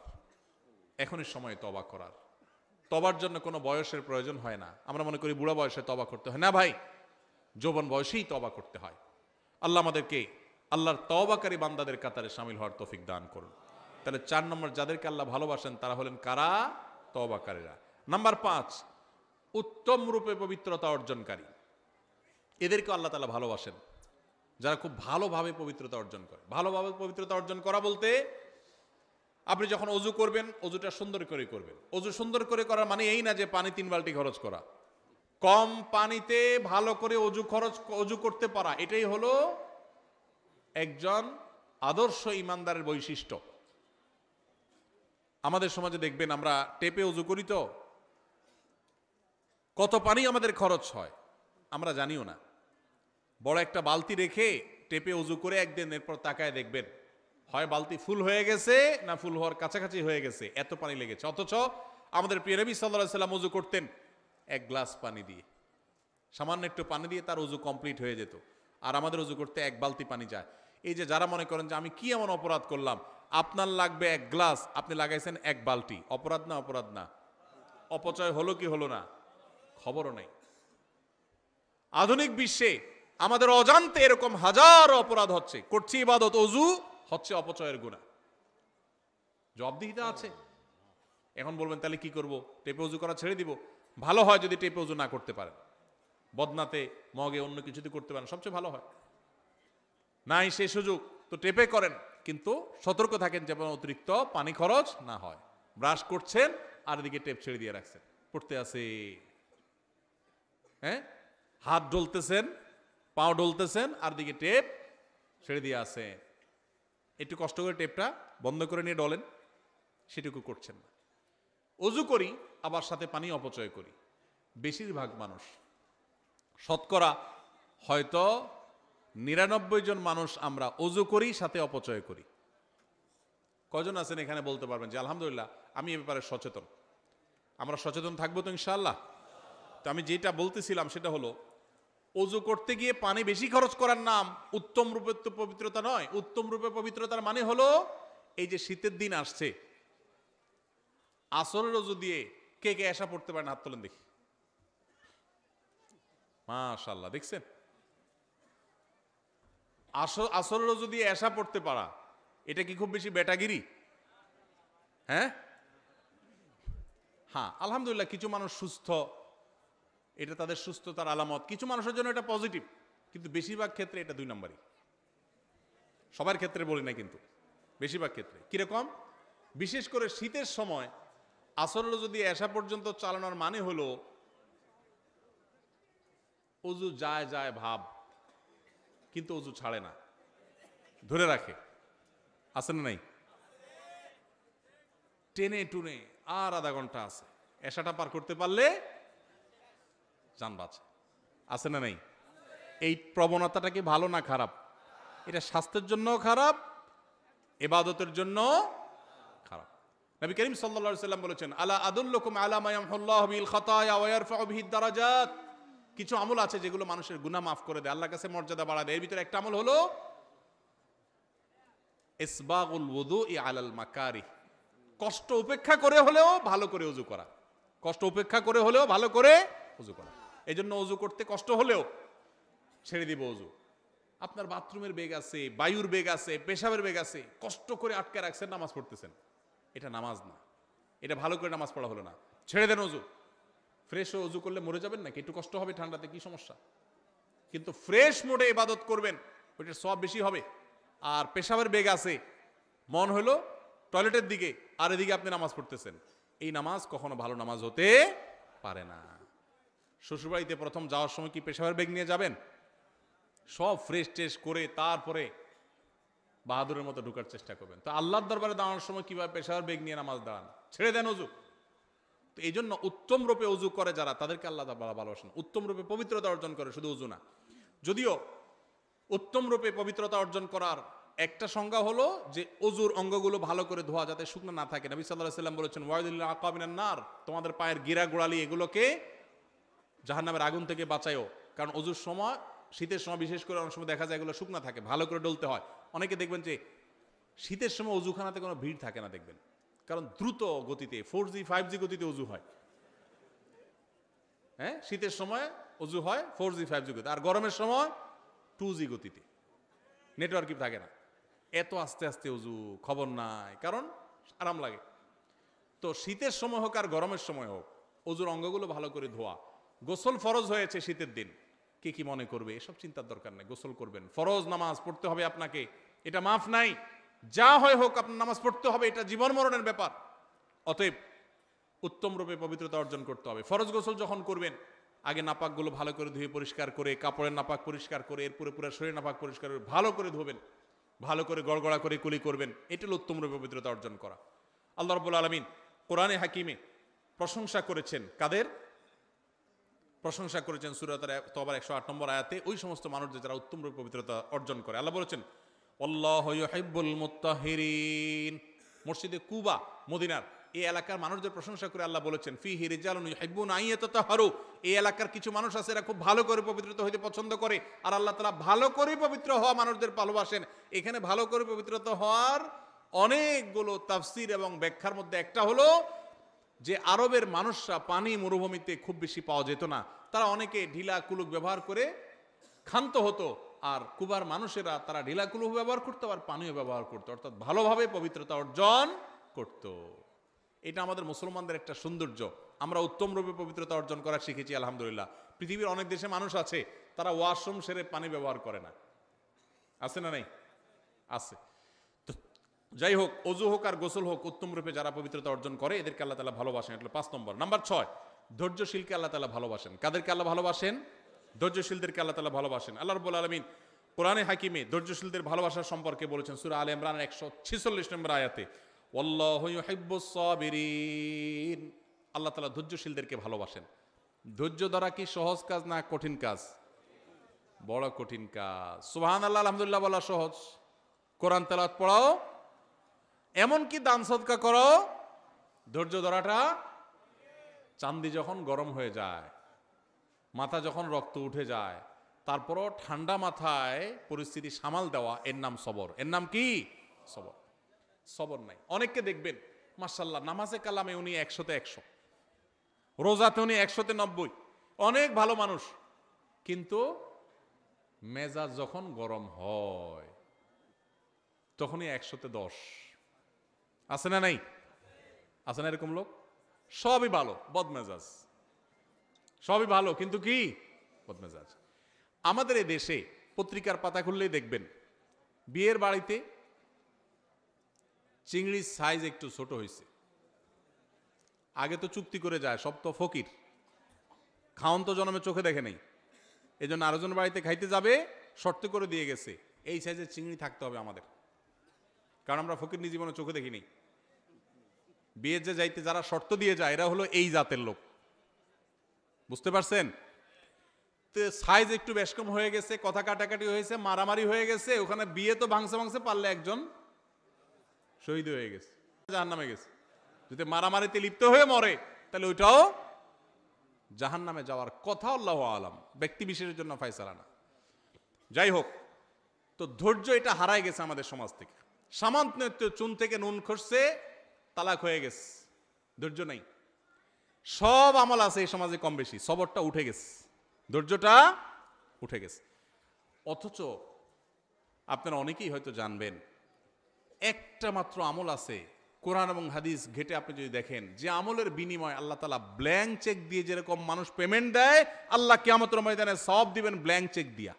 এখনই সময় তওবা করার। তওবার জন্য কোনো বয়সের প্রয়োজন হয় না। আমরা মনে করি বুড়া বয়সে তওবা করতে হয়, না ভাই, যৌবন বয়সেই তওবা করতে হয়। আল্লাহ আমাদেরকে আল্লাহর তওবাকারী বান্দাদের কাতারে শামিল হওয়ার তৌফিক দান করুন। তাহলে 4 নম্বর, যাদেরকে আল্লাহ ভালোবাসেন তারা হলেন কারা? তওবাকারীরা। নাম্বার 5, উত্তম রূপে পবিত্রতা অর্জনকারী। এদেরকে আল্লাহ তাআলা ভালোবাসেন, যারা খুব ভালোভাবে পবিত্রতা অর্জন করে। ভালোভাবে পবিত্রতা অর্জন করা বলতে, আপনি যখন অজু করবেন, অজুটা সুন্দর করে করবেন। অজু সুন্দর করে করার মানে এই না যে পানি 3 বালতি খরচ করা। কম পানিতে ভালো করে অজু করতে পারা, এটাই হলো একজন আদর্শ ইমানদারের বৈশিষ্ট্য। আমাদের সমাজে দেখবেন আমরা টেপে অজু করি, তো কত পানি আমাদের খরচ হয় আমরা জানিও না। বড় একটা বালতি রেখে টেপে অজু করে একদিন, এরপর তাকায় দেখবেন হয় বালতি ফুল হয়ে গেছে না ফুল হওয়ার কাছাকাছি হয়ে গেছে, এত পানি লেগেছে। অথচ আমাদের প্রিয় নবী সাল্লাল্লাহু আলাইহি সাল্লাম অজু করতেন 1 গ্লাস পানি দিয়ে, সামান্য একটু পানি দিয়ে তার অজু কমপ্লিট হয়ে যেত। আর আমাদের অজু করতে 1 বালতি পানি যায়। এই যে যারা মনে করেন যে আমি কি এমন অপরাধ করলাম, আপনার লাগবে 1 গ্লাস, আপনি লাগাইছেন 1 বালতি, অপরাধ না? অপরাধ না? অপচয় হলো কি হলো না? খবরও নেই। আধুনিক বিশ্বে আমাদের অজান্তে এরকম হাজারো অপরাধ হচ্ছে, করছি ইবাদত, অজু হচ্ছে অপচয়ের গুনাহ। জবাবদিহিতা আছে। এখন বলবেন তাহলে কি করব? টেপে অজু করা ছেড়ে দিব? ভালো হয় যদি টেপে অজু না করতে পারেন, বদনাতে, মগে, অন্য কিছুতে করতে পারেন, সবচেয়ে ভালো হয়। নাই সেই সুযোগ তো টেপে করেন, কিন্তু সতর্ক থাকেন যেন অতিরিক্ত পানি খরচ না হয়। ব্রাশ করছেন আর এদিকে টেপ ছেড়ে দিয়ে রাখছেন, পড়তে আছে, হ্যাঁ, হাত ডলতেছেন, পাও ডলতেছেন, আর দিকে টেপ ছেড়ে দিয়ে আসেন। একটু কষ্ট করে টেপটা বন্ধ করে নিয়ে ডলেন, সেটুকু করছেন না। অজু করি আবার সাথে পানি অপচয় করি। বেশিরভাগ মানুষ, শতকরা হয়তো 99 জন মানুষ আমরা অজু করি সাথে অপচয় করি। কজন আছেন এখানে বলতে পারবেন যে আলহামদুলিল্লাহ আমি এ ব্যাপারে সচেতন? আমরা সচেতন থাকবো তো ইনশাআল্লাহ। তো আমি যেটা বলতেছিলাম সেটা হলো, অজু করতে গিয়ে পানি বেশি খরচ করার নাম উত্তম রূপে তো পবিত্রতা নয়। উত্তম রূপে পবিত্রতার মানে হলো, এই যে শীতের দিন আসছে, আসরের অজু দিয়ে কে কে এসা পড়তে পারেন? হাত তোলেন দেখি। মাশাআল্লাহ, দেখছেন? আসরেরও যদি এশা পড়তে পারা, এটা কি খুব বেশি বেটাগিরি? হ্যাঁ হ্যাঁ, আলহামদুলিল্লাহ কিছু মানুষ সুস্থ, এটা তাদের সুস্থতার আলামত, কিছু মানুষের জন্য এটা পজিটিভ, কিন্তু বেশিরভাগ ক্ষেত্রে এটা 2 নম্বরই। সবার ক্ষেত্রে বলি না, কিন্তু বেশিরভাগ ক্ষেত্রে। কিরকম? বিশেষ করে শীতের সময় আসরেরও যদি এশা পর্যন্ত চালানোর মানে হলো অজু যায় যায় ভাব, কিন্তু অজু ছাড়ে না, ধরে রাখে। আছে না নাই? টেনে টুনে আর আধা ঘন্টা আছে, এশাটা পার করতে পারলে জান বাঁচে। আছে না নাই? এই প্রবণতাটা কি ভালো না খারাপ? এটা স্বাস্থ্যের জন্য খারাপ, ইবাদতের জন্য খারাপ। নবী করিম সাল্লাল্লাহু আলাইহি ওয়াসাল্লাম বলেছেন, আলা আদুল্লুকুম আলা মা ইয়ামহুল্লাহু বিল খাতায়া ওয়া ইয়ারফাউ বিহি দারাজাত। কিছু আমল আছে যেগুলো মানুষের গুনাহ মাফ করে দেয়, আল্লাহর কাছে মর্যাদা বাড়ায় দেয়। এর ভিতরে একটা আমল হলো ইসবাগুল ওযুই আলাল মাকারিহ। কষ্ট উপেক্ষা করে হলেও ভালো করে ওযু করা, কষ্ট উপেক্ষা করে হলেও ভালো করে ওযু করা। এই জন্য ওযু করতে কষ্ট হলেও ছেড়ে দিব ওযু। আপনার বাথরুমের বেগ আছে, বায়ুর বেগ আছে, পেশাবের বেগ আছে, কষ্ট করে আটকে রাখছেন, নামাজ পড়তেছেন, এটা নামাজ না, এটা ভালো করে নামাজ পড়া হলো না, ছেড়ে দেন ওযু। ফ্রেশ হয়ে ওযু করলে মরে যাবেন নাকি? একটু কষ্ট হবে ঠান্ডাতে, কি সমস্যা? কিন্তু ফ্রেশ মোডে ইবাদত করবেন, ওইটার সওয়াব বেশি হবে। আর পেশাবের বেগ আছে, মন হলো টয়লেটের দিকে, আর এদিকে আপনি নামাজ পড়তেছেন, এই নামাজ কখনো ভালো নামাজ হতে পারে না। শ্বশুরবাড়িতে প্রথম যাওয়ার সময় কি পেশাবের বেগ নিয়ে যাবেন? সব ফ্রেশ ট্রেশ করে তারপরে বাহাদুরের মতো ঢোকার চেষ্টা করবেন। তো আল্লাহর দরবারে দাঁড়ানোর সময় কিভাবে পেশাবের বেগ নিয়ে নামাজ দাঁড়ান? ছেড়ে দেন ওযু। তো এই জন্য উত্তম রূপে ওযু করে যারা, তাদেরকে আল্লাহ তাআলা ভালোবাসেন। উত্তম রূপে পবিত্রতা অর্জন করে, শুধু ওযু না। যদিও উত্তম রূপে পবিত্রতা অর্জন করার একটা সংজ্ঞা হলো যে ওযুর অঙ্গগুলো ভালো করে ধোয়া, যাতে শুকনো না থাকে। নবী সাল্লাল্লাহু আলাইহি ওয়াসাল্লাম বলেছেন, ওয়াইদুল আকাবিনান নার, তোমাদের পায়ের গিরা গোড়ালি এগুলোকে জাহান্নামের আগুন থেকে বাঁচায়ও। কারণ ওযুর সময়, শীতের সময় বিশেষ করে অনেক সময় দেখা যায় এগুলো শুকনো থাকে, ভালো করে ডলতে হয়। অনেকে দেখবেন যে শীতের সময় ওযুখানাতে কোনো ভিড় থাকে না, দেখবেন, কারণ দ্রুত গতিতে 4G 5G গতিতে ওযু হয়। হ্যাঁ, শীতের সময় ওযু হয় 4G 5G গতিতে, আর গরমের সময় 2G গতিতে, নেটওয়ার্কই থাকে না। এত আস্তে আস্তে ওযু, খবর নাই, কারণ আরাম লাগে। তো শীতের সময় হোক আর গরমের সময় হোক, ওযুর অঙ্গগুলো ভালো করে ধোয়া। গোসল ফরজ হয়েছে শীতের দিন, কে কি মনে করবে এসব চিন্তার দরকার নেই, গোসল করবেন। ফরজ নামাজ পড়তে হবে আপনাকে, এটা মাফ নাই। যা হয় হোক আপনার নামাজ পড়তে হবে, এটা জীবন মরণের ব্যাপার। অতএব উত্তম রূপে পবিত্রতা অর্জন করতে হবে। ফরজ গোসল যখন করবেন, আগে নাপাকগুলো ভালো করে ধুয়ে পরিষ্কার করে, কাপড়ের নাপাক পরিষ্কার করে, এরপরে পুরো শরীরের নাপাক পরিষ্কার করে ভালো করে ধোবেন, ভালো করে গড়গড়া করে কুলি করবেন। এটা হলো উত্তম রূপে পবিত্রতা অর্জন করা। আল্লাহ রাব্বুল আলামিন কোরআনে হাকিমে প্রশংসা করেছেন কাদের? প্রশংসা করেছেন সূরা তাওবার 108 নম্বর আয়াতে ওই সমস্ত মানুষদের যারা উত্তম রূপে পবিত্রতা অর্জন করে। আল্লাহ বলেছেন, আল্লাহু ইউহিব্বুল মুত্তাহিরিন। মসজিদে কুবা, মদিনার এই এলাকার মানুষদের প্রশংসা করে আল্লাহ বলেছেন, ফিহি রিজালুন ইউহিব্বুনা আন ইয়াতাতাহারু। এই এলাকার কিছু মানুষ আছে, এরা খুব ভালো করে পবিত্রতা হইতে পছন্দ করে, আর আল্লাহ তাআলা ভালো করে পবিত্র হওয়া মানুষদের ভালোবাসেন। এখানে ভালো করে পবিত্রতা হওয়ার অনেকগুলো তাফসীর এবং ব্যাখ্যার মধ্যে একটা হলো যে আরবের মানুষরা পানি মরুভূমিতে খুব বেশি পাওয়া যেত না, তারা অনেকে ঢিলা কুলুক ব্যবহার করে ক্ষান্ত হতো, আর কুবার মানুষেরা তারা ঢিলা কুলুক ব্যবহার করতো আর পানিও ব্যবহার করতো, অর্থাৎ ভালোভাবে পবিত্রতা অর্জন করত। এটা আমাদের মুসলমানদের একটা সৌন্দর্য, আমরা উত্তম রূপে পবিত্রতা অর্জন করা শিখেছি আলহামদুলিল্লাহ। পৃথিবীর অনেক দেশে মানুষ আছে তারা ওয়াশরুম সেরে পানি ব্যবহার করে না, আছে না নাই? আছে। যাই হোক, ওযু হোক আর গোসল হোক, উত্তম রূপে যারা পবিত্রতা অর্জন করে এদেরকে আল্লাহ তাআলা ভালোবাসেন। এটা 5 নম্বর। নাম্বার 6, ধৈর্যশীলকে আল্লাহ তাআলা ভালোবাসেন। কাদেরকে আল্লাহ ভালোবাসেন? ধৈর্যশীলদেরকে আল্লাহ তাআলা ভালোবাসেন। আল্লাহ রাব্বুল আলামিন কোরআনে হাকিমে ধৈর্যশীলদের ভালোবাসা সম্পর্কে বলেছেন সূরা আলে ইমরানের 146 নম্বর আয়াতে, ওয়াল্লাহু ইউহিব্বুস সাবিরিন। আল্লাহ তাআলা ধৈর্যশীলদেরকে ভালোবাসেন। ধৈর্য ধরা কি সহজ কাজ না কঠিন কাজ? বড় কঠিন কাজ। সুবহানাল্লাহ, আলহামদুলিল্লাহ বলা সহজ, কোরআন তেলাওয়াত পড়াও, এমনকি দান সদকা করো, ধৈর্য ধরাটা চান্দি যখন গরম হয়ে যায়, মাথা যখন রক্ত উঠে যায়, তারপরও ঠান্ডা মাথায় পরিস্থিতি সামাল দেওয়া, এর নাম সবর। এর নাম কি? সবর। সবর নাই। অনেককে দেখবেন মাশাআল্লাহ নামাজে কালামে উনি 100তে 100, রোজাতে উনি 100তে 90, অনেক ভালো মানুষ, কিন্তু মেজাজ যখন গরম হয় তখনই 100-10 আছে না নাই? আছে না এরকম লোক? সবই ভালো, বদমেজাজ, সবই ভালো, কিন্তু কি বদমেজাজ। আমাদের এই দেশে পত্রিকার পাতা খুললেই দেখবেন বিয়ের বাড়িতে চিংড়ির সাইজ একটু ছোট হয়েছে। আগে তো চুক্তি করে যায়, সব তো ফকির, খাওন তো জন্মে চোখে দেখে নেই, এই জন্য আরেকজন বাড়িতে খাইতে যাবে, শর্ত করে দিয়ে গেছে এই সাইজের চিংড়ি থাকতে হবে আমাদের, কারণ আমরা ফকির নিজ জীবনে চোখে দেখিনি। বিয়ের যে যাইতে যারা শর্ত দিয়ে যায় এরা হলো এই জাতের লোক, বুঝতে পারছেন? তো সাইজ একটু বেশ কম হয়ে গেছে, কথা কাটাকাটি হয়েছে, মারামারি হয়ে গেছে, ওখানে বিয়ে তো ভাঙছে পারলে একজন শহীদ হয়ে গেছে, জাহান্নামে গেছে। যদি মারামারিতে লিপ্ত হয়ে মরে তাহলে ওইটাও জাহান্নামে যাওয়ার কথা, আল্লাহু আলাম, ব্যক্তি বিশেষের জন্য ফয়সালা না। যাই হোক, তো ধৈর্য এটা হারায় গেছে আমাদের সমাজ থেকে। সামান্য চুন থেকে নুন খসছে, তালাক হয়ে গেছে, ধৈর্য নাই। সব আমল আছে এই সমাজে কম বেশি, সবরটা উঠে গেছে, ধৈর্যটা উঠে গেছে। অথচ আপনারা অনেকেই হয়তো জানবেন একটা মাত্র আমল আছে কোরআন এবং হাদিস ঘেটে আপনি যদি দেখেন, যে আমলের বিনিময় আল্লাহ তাআলা ব্ল্যাঙ্ক চেক দিয়ে যেরকম মানুষ পেমেন্ট দেয়, আল্লাহ কিয়ামতের ময়দানে সওয়াব দিবেন ব্ল্যাঙ্ক চেক দিয়া,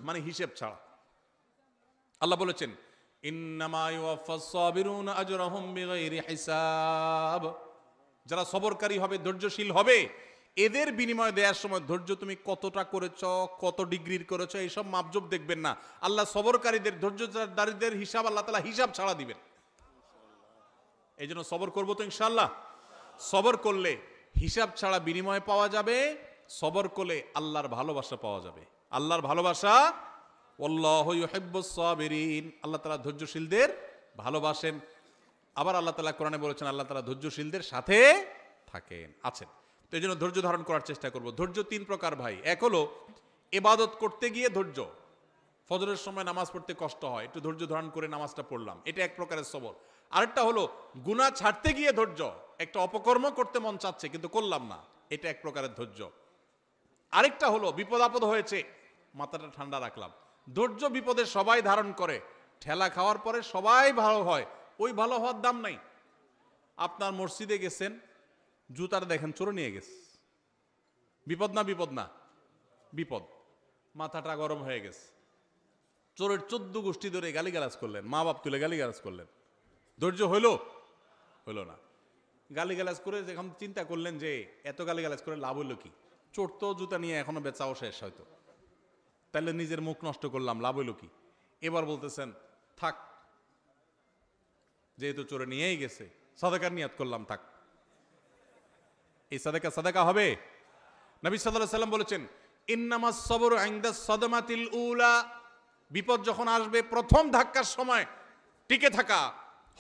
মানে হিসেব ছাড়া। আল্লাহ বলেছেন ইন্নামা ইউওয়াফাস সাবিরুনা আজরাহুম বিগাইরি হিসাব, যারা সবরকারী হবে, ধৈর্যশীল হবে, এদের বিনিময় দেওয়ার সময় ধৈর্য তুমি কতটা করেছ, কত ডিগ্রির করেছ, এইসব মাপজোপ দেখবেন না। আল্লাহ সবরকারীদের, ধৈর্যদারীদের হিসাব আল্লাহ তাআলা হিসাব ছাড়া দিবেন। এই জন্য সবর করবো তো ইনশাআল্লাহ। সবর করলে হিসাব ছাড়া বিনিময় পাওয়া যাবে, সবর করলে আল্লাহর ভালোবাসা পাওয়া যাবে। আল্লাহর ভালোবাসা, ওয়াল্লাহু ইউহিব্বুস সাবিরিন, আল্লাহ তাআলা ধৈর্যশীলদের ভালোবাসেন। আবার আল্লাহ তাআলা কোরআনে বলেছেন আল্লাহ তাআলা ধৈর্যশীলদের সাথে থাকেন, আছেন। তো এই জন্য ধৈর্য ধারণ করার চেষ্টা করব। ধৈর্য 3 প্রকার ভাই। এক হলো ইবাদত করতে গিয়ে ধৈর্য, ফজরের সময় নামাজ পড়তে কষ্ট হয়, একটু ধৈর্য ধারণ করে নামাজটা পড়লাম, এটা এক প্রকারের সবর। আরেকটা হলো গুনাহ ছাড়তে গিয়ে ধৈর্য, একটা অপকর্ম করতে মন চাচ্ছে কিন্তু করলাম না, এটা এক প্রকারের ধৈর্য। আরেকটা হলো বিপদ আপদ হয়েছে, মাথাটা ঠান্ডা রাখলাম। ধৈর্য বিপদে সবাই ধারণ করে, ঠেলা খাওয়ার পরে সবাই ভালো হয়, ওই ভালো হওয়ার দাম নাই। আপনার মসজিদে গেছেন, জুতার দেখেন চোরে নিয়ে গেছে, বিপদ না? বিপদ না? বিপদ। মাথাটা গরম হয়ে গেছে, চোরের 14 গোষ্ঠী ধরে গালিগালাজ করলেন, মা বাপ তুলে গালিগালাজ করলেন, ধৈর্য হইল? হইল না। গালিগালাজ করে যখন চিন্তা করলেন যে এত গালিগালাজ করে লাভ হইল কি, চোর তো জুতা নিয়ে এখনো বেচাও শেষ হয়তো, তাহলে নিজের মুখ নষ্ট করলাম, লাভ হইল কি? এবার বলতেছেন থাক, যেহেতু চোরে নিয়েই গেছে, সাদাকার নিয়াত করলাম, থাক। এই সাদাকা হবে? নবী সাল্লাল্লাহু আলাইহি ওয়াসাল্লাম বলেছেন ইন্নামাস সাবরু ইনদাস সাদমাতিল উলা, বিপদ যখন আসবে প্রথম ধাক্কার সময় টিকে থাকা,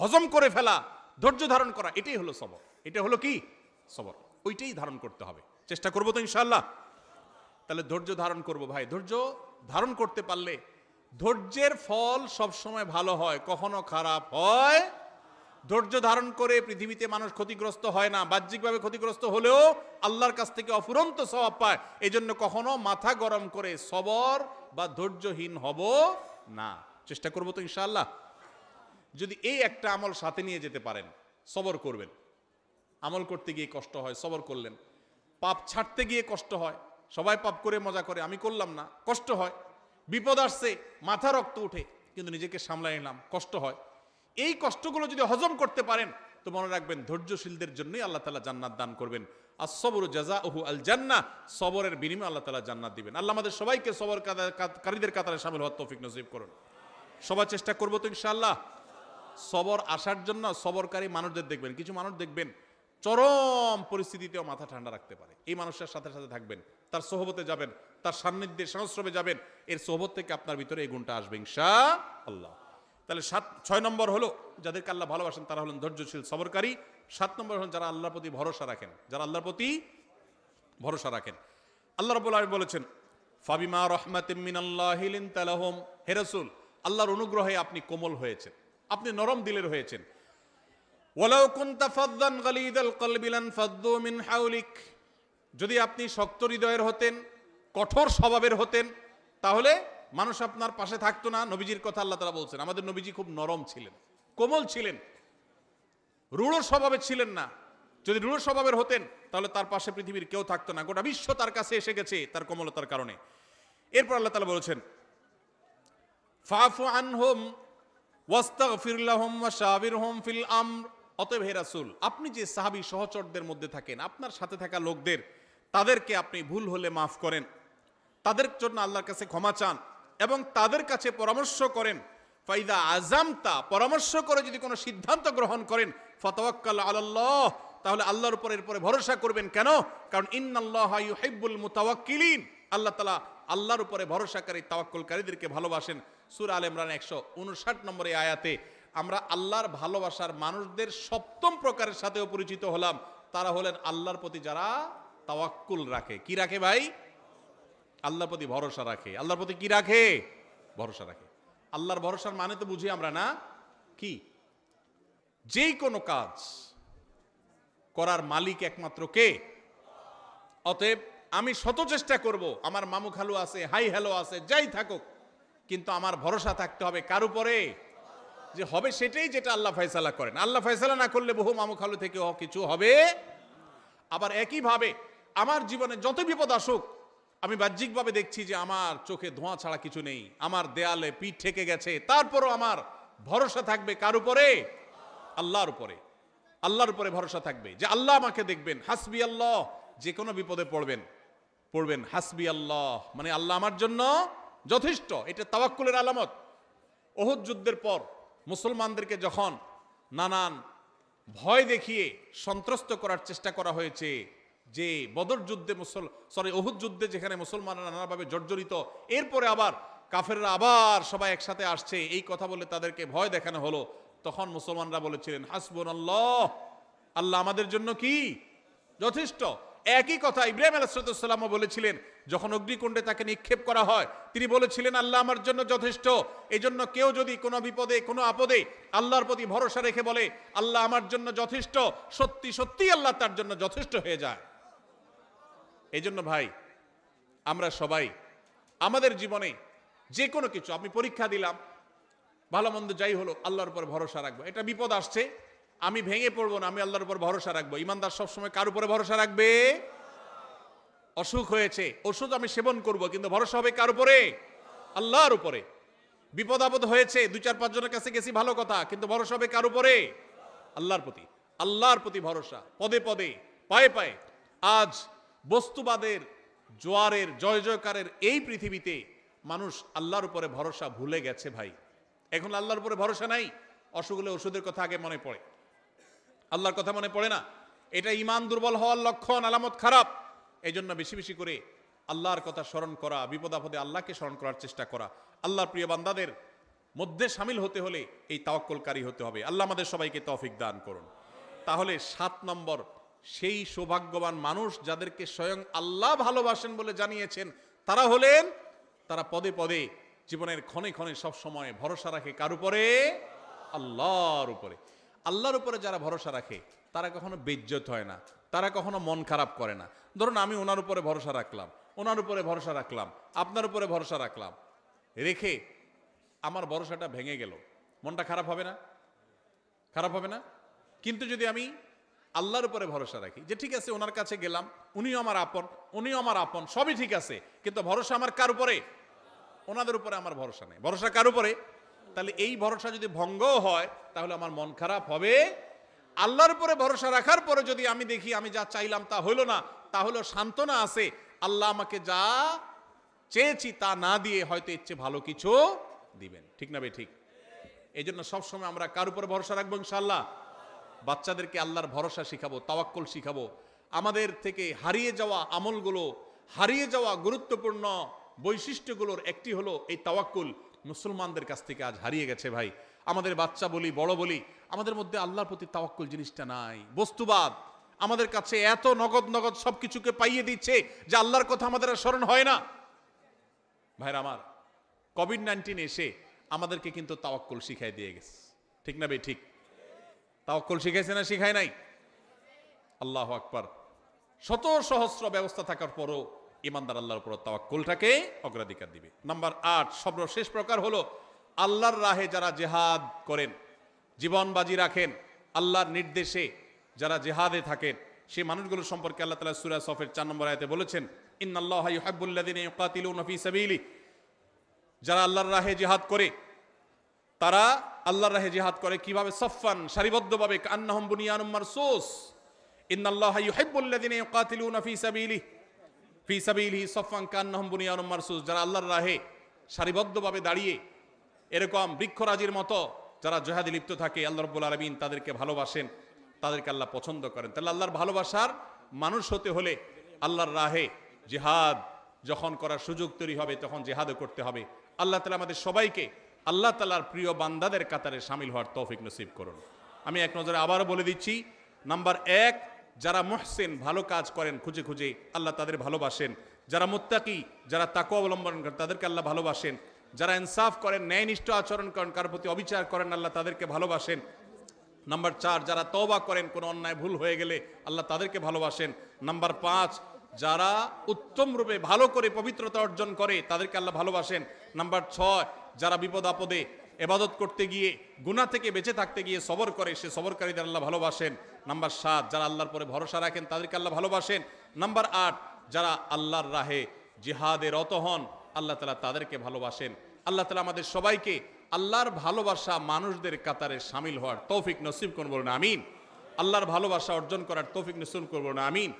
হজম করে ফেলা, ধৈর্য ধারণ করা, এটাই হলো সবর। এটা হলো কি? সবর। ওইটাই ধারণ করতে হবে, চেষ্টা করবো তো ইনশাআল্লাহ। তাহলে ধৈর্য ধারণ করব ভাই। ধৈর্য ধারণ করতে পারলে ধৈর্যের ফল সব সময় ভালো হয়, কখনো খারাপ হয়। ধৈর্য ধারণ করে পৃথিবীতে মানুষ ক্ষতিগ্রস্ত হয় না, বাহ্যিকভাবে ক্ষতিগ্রস্ত হলেও আল্লাহর কাছ থেকে অফুরন্ত সওয়াব পায়। এই জন্য কখনো মাথা গরম করে সবর বা ধৈর্যহীন হব না, চেষ্টা করবো তো ইনশাআল্লাহ। যদি এই একটা আমল সাথে নিয়ে যেতে পারেন, সবর করবেন। আমল করতে গিয়ে কষ্ট হয়, সবর করলেন। পাপ ছাড়তে গিয়ে কষ্ট হয়, সবাই পাপ করে মজা করে, আমি করলাম না, কষ্ট হয়। বিপদ আসছে, মাথা রক্ত উঠে, কিন্তু নিজেকে সামলাই নিলাম, কষ্ট হয়। এই কষ্টগুলো যদি হজম করতে পারেন তো মনে রাখবেন ধৈর্যশীলদের জন্যই আল্লাহ তাআলা জান্নাত দান করবেন। আস-সাবরু জাযাউহু আল জান্নাহ, সবরের বিনিময়ে আল্লাহ তাআলা জান্নাত দিবেন। আল্লাহ আমাদের সবাইকে সবরকারীদের কাতারে শামিল হওয়ার তৌফিক নসিব করুন। সবাই চেষ্টা করব তো ইনশাআল্লাহ। সবর আসার জন্য সবরকারী মানুষদের দেখবেন, কিছু মানুষ দেখবেন চরম পরিস্থিতিতেও মাথা ঠান্ডা রাখতে পারে। এই মানুষের সাথে সাথে থাকবেন, তার সোহবতে যাবেন, তার সান্নিধ্যে সংস্রবে যাবেন, এর সোহবত থেকে আপনার ভিতরে এই গুণটা আসবে ইনশাআল্লাহ। তাহলে 6 নম্বর হলো যাদেরকে আল্লাহ ভালোবাসেন তারা হলেন ধৈর্যশীল সবরকারী। 7 নম্বর হলেন যারা আল্লাহর প্রতি ভরসা রাখেন, যারা আল্লাহর প্রতি ভরসা রাখেন। আল্লাহ রাব্বুল আলামিন বলেছেন ফাবিমা রাহমাতিম মিনাল্লাহি লিনতা লাহুম, হে রাসূল আল্লাহর অনুগ্রহে আপনি কোমল হয়েছেন, আপনি নরম দিলের হয়েছেন। ওয়ালাউ কুনতা ফাযযান গালিদাল কলবি লানফাদ্দু মিন হাওলিক, যদি আপনি শক্ত হৃদয়ের হতেন, কঠোর স্বভাবের হতেন, তাহলে মানুষ আপনার পাশে থাকতো না। নবীজির কথা আল্লাহ তাআলা বলছেন, আমাদের নবীজি খুব নরম ছিলেন, কোমল ছিলেন, রূঢ় স্বভাবের ছিলেন না। যদি রূঢ় স্বভাবের হতেন তাহলে তার পাশে পৃথিবীর কেউ থাকতো না, গোটা বিশ্ব তার কাছে এসে গেছে তার কোমলতার কারণে। এরপর আল্লাহ তাআলা বলেছেন, ফাফু আনহুম ওয়াস্তাগফির লাহুম ওয়াশাবিরহুম ফিল আমর। অতএব হে রাসূল, আপনি যে সাহাবী সহচরদের মধ্যে থাকেন, আপনার সাথে থাকা লোকদের, তাদেরকে আপনি ভুল হলে মাফ করেন, তাদের জন্য আল্লাহর কাছে ক্ষমা চান এবং তাদের কাছে পরামর্শ করেন। ফাইদা আযামতা, পরামর্শ করে যদি কোনো সিদ্ধান্ত গ্রহণ করেন, ফাতাওয়াক্কাল আলাল্লাহ, তাহলে আল্লাহর উপর এরপরে ভরসা করবেন। কেন? কারণ ইন্নাল্লাহা ইউহিব্বুল মুতাওয়াক্কিলিন, আল্লাহ তাআলা আল্লাহর উপরে ভরসাকারী তাওয়াক্কুলকারীদেরকে ভালোবাসেন। সূরা আলে ইমরান 159 নম্বর আয়াতে আমরা আল্লাহর ভালোবাসার মানুষদের সপ্তম প্রকারের সাথেও পরিচিত হলাম। তারা হলেন আল্লাহর প্রতি যারা তাওয়াক্কুল রাখে। কি রাখে ভাই? আল্লাহর প্রতি ভরসা রাখে। আল্লাহর প্রতি কি রাখে? ভরসা রাখে। আল্লাহর ভরসার মানে তো বুঝি আমরা না, কি? যেই কোনো কাজ করার মালিক একমাত্র কে? অতএব আমি শত চেষ্টা করব, আমার মামু খালু আছে, হাই হ্যালো আছে, যাই থাকুক, কিন্তু আমার ভরসা থাকতে হবে কার উপরে? যে হবে সেটাই যেটা আল্লাহ ফয়সালা করেন। আল্লাহ ফয়সালা না করলে বহু মামু খালু থেকে কিছু হবে। আবার একইভাবে আমার জীবনে যত বিপদ আসুক, আমি বাহ্যিকভাবে দেখছি যে আমার চোখে ধোঁয়া ছাড়া কিছু নেই, আমার দেয়ালে পিঠ ঠেকে গেছে, তারপরও আমার ভরসা থাকবে কার উপরে? আল্লাহর উপরে। আল্লাহর উপরে ভরসা থাকবে যে আল্লাহ আমাকে দেখবেন। হাসবি আল্লাহ, যে কোনো বিপদে পড়বেন হাসবি আল্লাহ, মানে আল্লাহ আমার জন্য যথেষ্ট। এটা তাওয়াক্কুলের আলামত। উহুদ যুদ্ধের পর মুসলমানদেরকে যখন নানান ভয় দেখিয়ে সন্ত্রস্ত করার চেষ্টা করা হয়েছে, যে বদর যুদ্ধে উহুদ যুদ্ধে যেখানে মুসলমানরা নানাভাবে জর্জরিত, এরপরে আবার কাফেররা আবার সবাই একসাথে আসছে, এই কথা বলে তাদেরকে ভয় দেখানো হলো, তখন মুসলমানরা বলেছিলেন হাসবুনাল্লাহ, আল্লাহ আমাদের জন্য কি যথেষ্ট। একই কথা ইব্রাহিম আলাইহিস সালামও বলেছিলেন, যখন অগ্নিকুণ্ডে তাকে নিক্ষেপ করা হয়, তিনি বলেছিলেন আল্লাহ আমার জন্য যথেষ্ট। এই জন্য কেউ যদি কোনো বিপদে কোনো আপদে আল্লাহর প্রতি ভরসা রেখে বলে আল্লাহ আমার জন্য যথেষ্ট, সত্যি সত্যি আল্লাহ তার জন্য যথেষ্ট হয়ে যায়। এই জন্য ভাই, আমরা সবাই আমাদের জীবনে যে কোনো কিছু, আপনি পরীক্ষা দিলাম, ভালো মন্দ যাই হলো, আল্লাহর উপর ভরসা রাখবো। এটা বিপদ আসছে, আমি ভেঙে পড়বো না, আমি আল্লাহর উপর ভরসা রাখবো। ইমানদার সবসময় কার উপরে ভরসা রাখবে? অসুখ হয়েছে, ওষুধ আমি সেবন করব, কিন্তু ভরসা হবে কার উপরে? আল্লাহর উপরে। বিপদ আপদ হয়েছে, 2-4-5 জনের কাছে গেছি, ভালো কথা, কিন্তু ভরসা হবে কার উপরে? আল্লাহর প্রতি। আল্লাহর প্রতি ভরসা, পদে পদে, পায়ে পায়ে। আজ বস্তুবাদের জোয়ারের, জয় জয়কারের এই পৃথিবীতে মানুষ আল্লাহর উপরে ভরসা ভুলে গেছে ভাই। এখন আল্লাহর উপরে ভরসা নাই, অসুখ হলে ওষুধের কথা আগে মনে পড়ে, আল্লাহর কথা মনে পড়ে না। এটা ঈমান দুর্বল হওয়ার লক্ষণ, আলামত খারাপ। এই জন্য বেশি বেশি করে আল্লাহর কথা স্মরণ করা, বিপদ আপদে আল্লাহকে স্মরণ করার চেষ্টা করা। আল্লাহর প্রিয় বান্দাদের মধ্যে শামিল হতে হলে এই তাওয়াক্কুলকারী হতে হবে। আল্লাহ আমাদের সবাইকে তৌফিক দান করুন। তাহলে 7 নম্বর, সেই সৌভাগ্যবান মানুষ যাদেরকে স্বয়ং আল্লাহ ভালোবাসেন বলে জানিয়েছেন, তারা হলেন, তারা পদে পদে জীবনের ক্ষণে ক্ষণে সব সময় ভরসা রাখে কার উপরে? আল্লাহর উপরে। আল্লাহর উপরে যারা ভরসা রাখে তারা কখনো বেইজ্জত হয় না, তারা কখনো মন খারাপ করে না। ধরুন আমি ওনার উপরে ভরসা রাখলাম, ওনার উপরে ভরসা রাখলাম, আপনার উপরে ভরসা রাখলাম, রেখে আমার ভরসাটা ভেঙে গেল, মনটা খারাপ হবে না? খারাপ হবে না? কিন্তু যদি আমি আল্লাহর উপরে ভরসা রাখি, যে ঠিক আছে ওনার কাছে গেলাম, উনিও আমার আপন, উনিও আমার আপন, সবই ঠিক আছে, কিন্তু ভরসা আমার কার উপরে? ওনাদের উপরে আমার ভরসা নেই। ভরসা কার উপরে? তাহলে এই ভরসা যদি ভঙ্গ হয় তাহলে আমার মন খারাপ হবে। আল্লাহর উপরে ভরসা রাখার পরে যদি আমি দেখি আমি যা চাইলাম তা হইল না, তাহলে সান্ত্বনা আছে, আল্লাহ আমাকে যা চেয়েছি তা না দিয়ে হয়তো ইচ্ছে ভালো কিছু দিবেন। ঠিক না বে ঠিক? এই জন্য সবসময় আমরা কার উপরে ভরসা রাখবো? ইনশাআল্লাহ। বাচ্চাদেরকে আল্লাহর ভরসা শিখাবো, তাওয়াক্কুল শিখাবো। আমাদের থেকে হারিয়ে যাওয়া আমলগুলো, হারিয়ে যাওয়া গুরুত্বপূর্ণ বৈশিষ্ট্যগুলোর একটি হলো এই তাওয়াক্কুল। মুসলমানদের কাছ থেকে আজ হারিয়ে গেছে ভাই। আমাদের বাচ্চা বলি, বড় বলি, আমাদের মধ্যে আল্লাহর প্রতি তাওয়াক্কুল জিনিসটা নাই। বস্তুবাদ আমাদের কাছে এত নগদ নগদ সবকিছুকে পাইয়ে দিচ্ছে যে আল্লাহর কথা আমাদের আর স্মরণ হয় না। ভাইরা আমার, কোভিড-19 এসে আমাদেরকে কিন্তু তাওয়াক্কুল শিখাই দিয়ে গেছে। ঠিক না ভাই ঠিক? তাওয়াক্কুল শিখাইছে না শিখায় নাই? আল্লাহু আকবার। শত সহস্র ব্যবস্থা থাকার পরও ইমানদার আল্লাহর উপর তাওয়াক্কুলটাকে অগ্রাধিকার দিবে। নাম্বার 8, সর্বশেষ প্রকার হলো আল্লাহর রাহে যারা জিহাদ করেন, জীবন বাজি রাখেন, আল্লাহর নির্দেশে যারা জিহাদে থাকেন, সেই মানুষগুলো সম্পর্কে আল্লাহ তাআলা সূরা সফের 4 নম্বর আয়াতে বলেছেন, ইন্নাল্লাহা ইউহিব্বুল্লাযিনা ইউকাতিলুনা ফী সাবিলি, যারা আল্লাহর রাহে জিহাদ করে, তারা আল্লাহর রাহে জিহাদ করে কিভাবে? সফফান, সারিবদ্ধভাবে, কান্নাহুম বুনিয়ানুম মারসুস। ইন্নাল্লাহা ইউহিব্বুল্লাযিনা ইউকাতিলুনা ফী সাবিলিহি সফফান কান্নাহুম বুনিয়ানুম মারসুস, যারা আল্লাহর রাহে সারিবদ্ধভাবে দাঁড়িয়ে এরকম বৃক্ষরাজির মতো যারা জিহাদে লিপ্ত থাকে, আল্লাহ রাব্বুল আলামিন তাদেরকে ভালোবাসেন, তাদেরকে আল্লাহ পছন্দ করেন। তাহলে আল্লাহর ভালোবাসার মানুষ হতে হলে আল্লাহর রাহে জিহাদ যখন করার সুযোগ তৈরি হবে তখন জিহাদও করতে হবে। আল্লাহ তাআলা আমাদের সবাইকে আল্লাহ তাআলার প্রিয় বান্দাদের কাতারে শামিল হওয়ার তৌফিক নসিব করুন। আমি এক নজরে আবারও বলে দিচ্ছি, নাম্বার 1, যারা মুহসিন, ভালো কাজ করেন খুঁজে খুঁজে, আল্লাহ তাদের ভালোবাসেন। যারা মুত্তাকি, যারা তাকওয়া অবলম্বন করেন, তাদেরকে আল্লাহ ভালোবাসেন। যারা ইনসাফ করেন, ন্যায়নিষ্ঠ আচরণ করেন, কারোর প্রতি অবিচার করেন, আল্লাহ তাদেরকে ভালোবাসেন। নাম্বার 4, যারা তওবা করেন, কোনো অন্যায় ভুল হয়ে গেলে আল্লাহ তাদেরকে ভালোবাসেন। নাম্বার 5, যারা উত্তম রূপে ভালো করে পবিত্রতা অর্জন করে, তাদেরকে আল্লাহ ভালোবাসেন। নাম্বার 6, যারা বিপদ আপদে ইবাদত করতে গিয়ে, গুনাহ থেকে বেঁচে থাকতে গিয়ে সবর করে, সে সবরকারীদের আল্লাহ ভালোবাসেন। নাম্বার 7, যারা আল্লাহর পরে ভরসা রাখেন, তাদেরকে আল্লাহ ভালোবাসেন। নাম্বার 8, যারা আল্লাহর রাহে জিহাদে রত হন, আল্লাহ তাআলা তাদেরকে ভালোবাসেন। আল্লাহ তাআলা আমাদের সবাইকে আল্লাহর ভালোবাসা মানুষদের কাতারে শামিল হওয়ার তৌফিক নসিব করুন, বলুন আমিন। আল্লাহর ভালোবাসা অর্জন করার তৌফিক নসিব করুন, বলুন আমিন।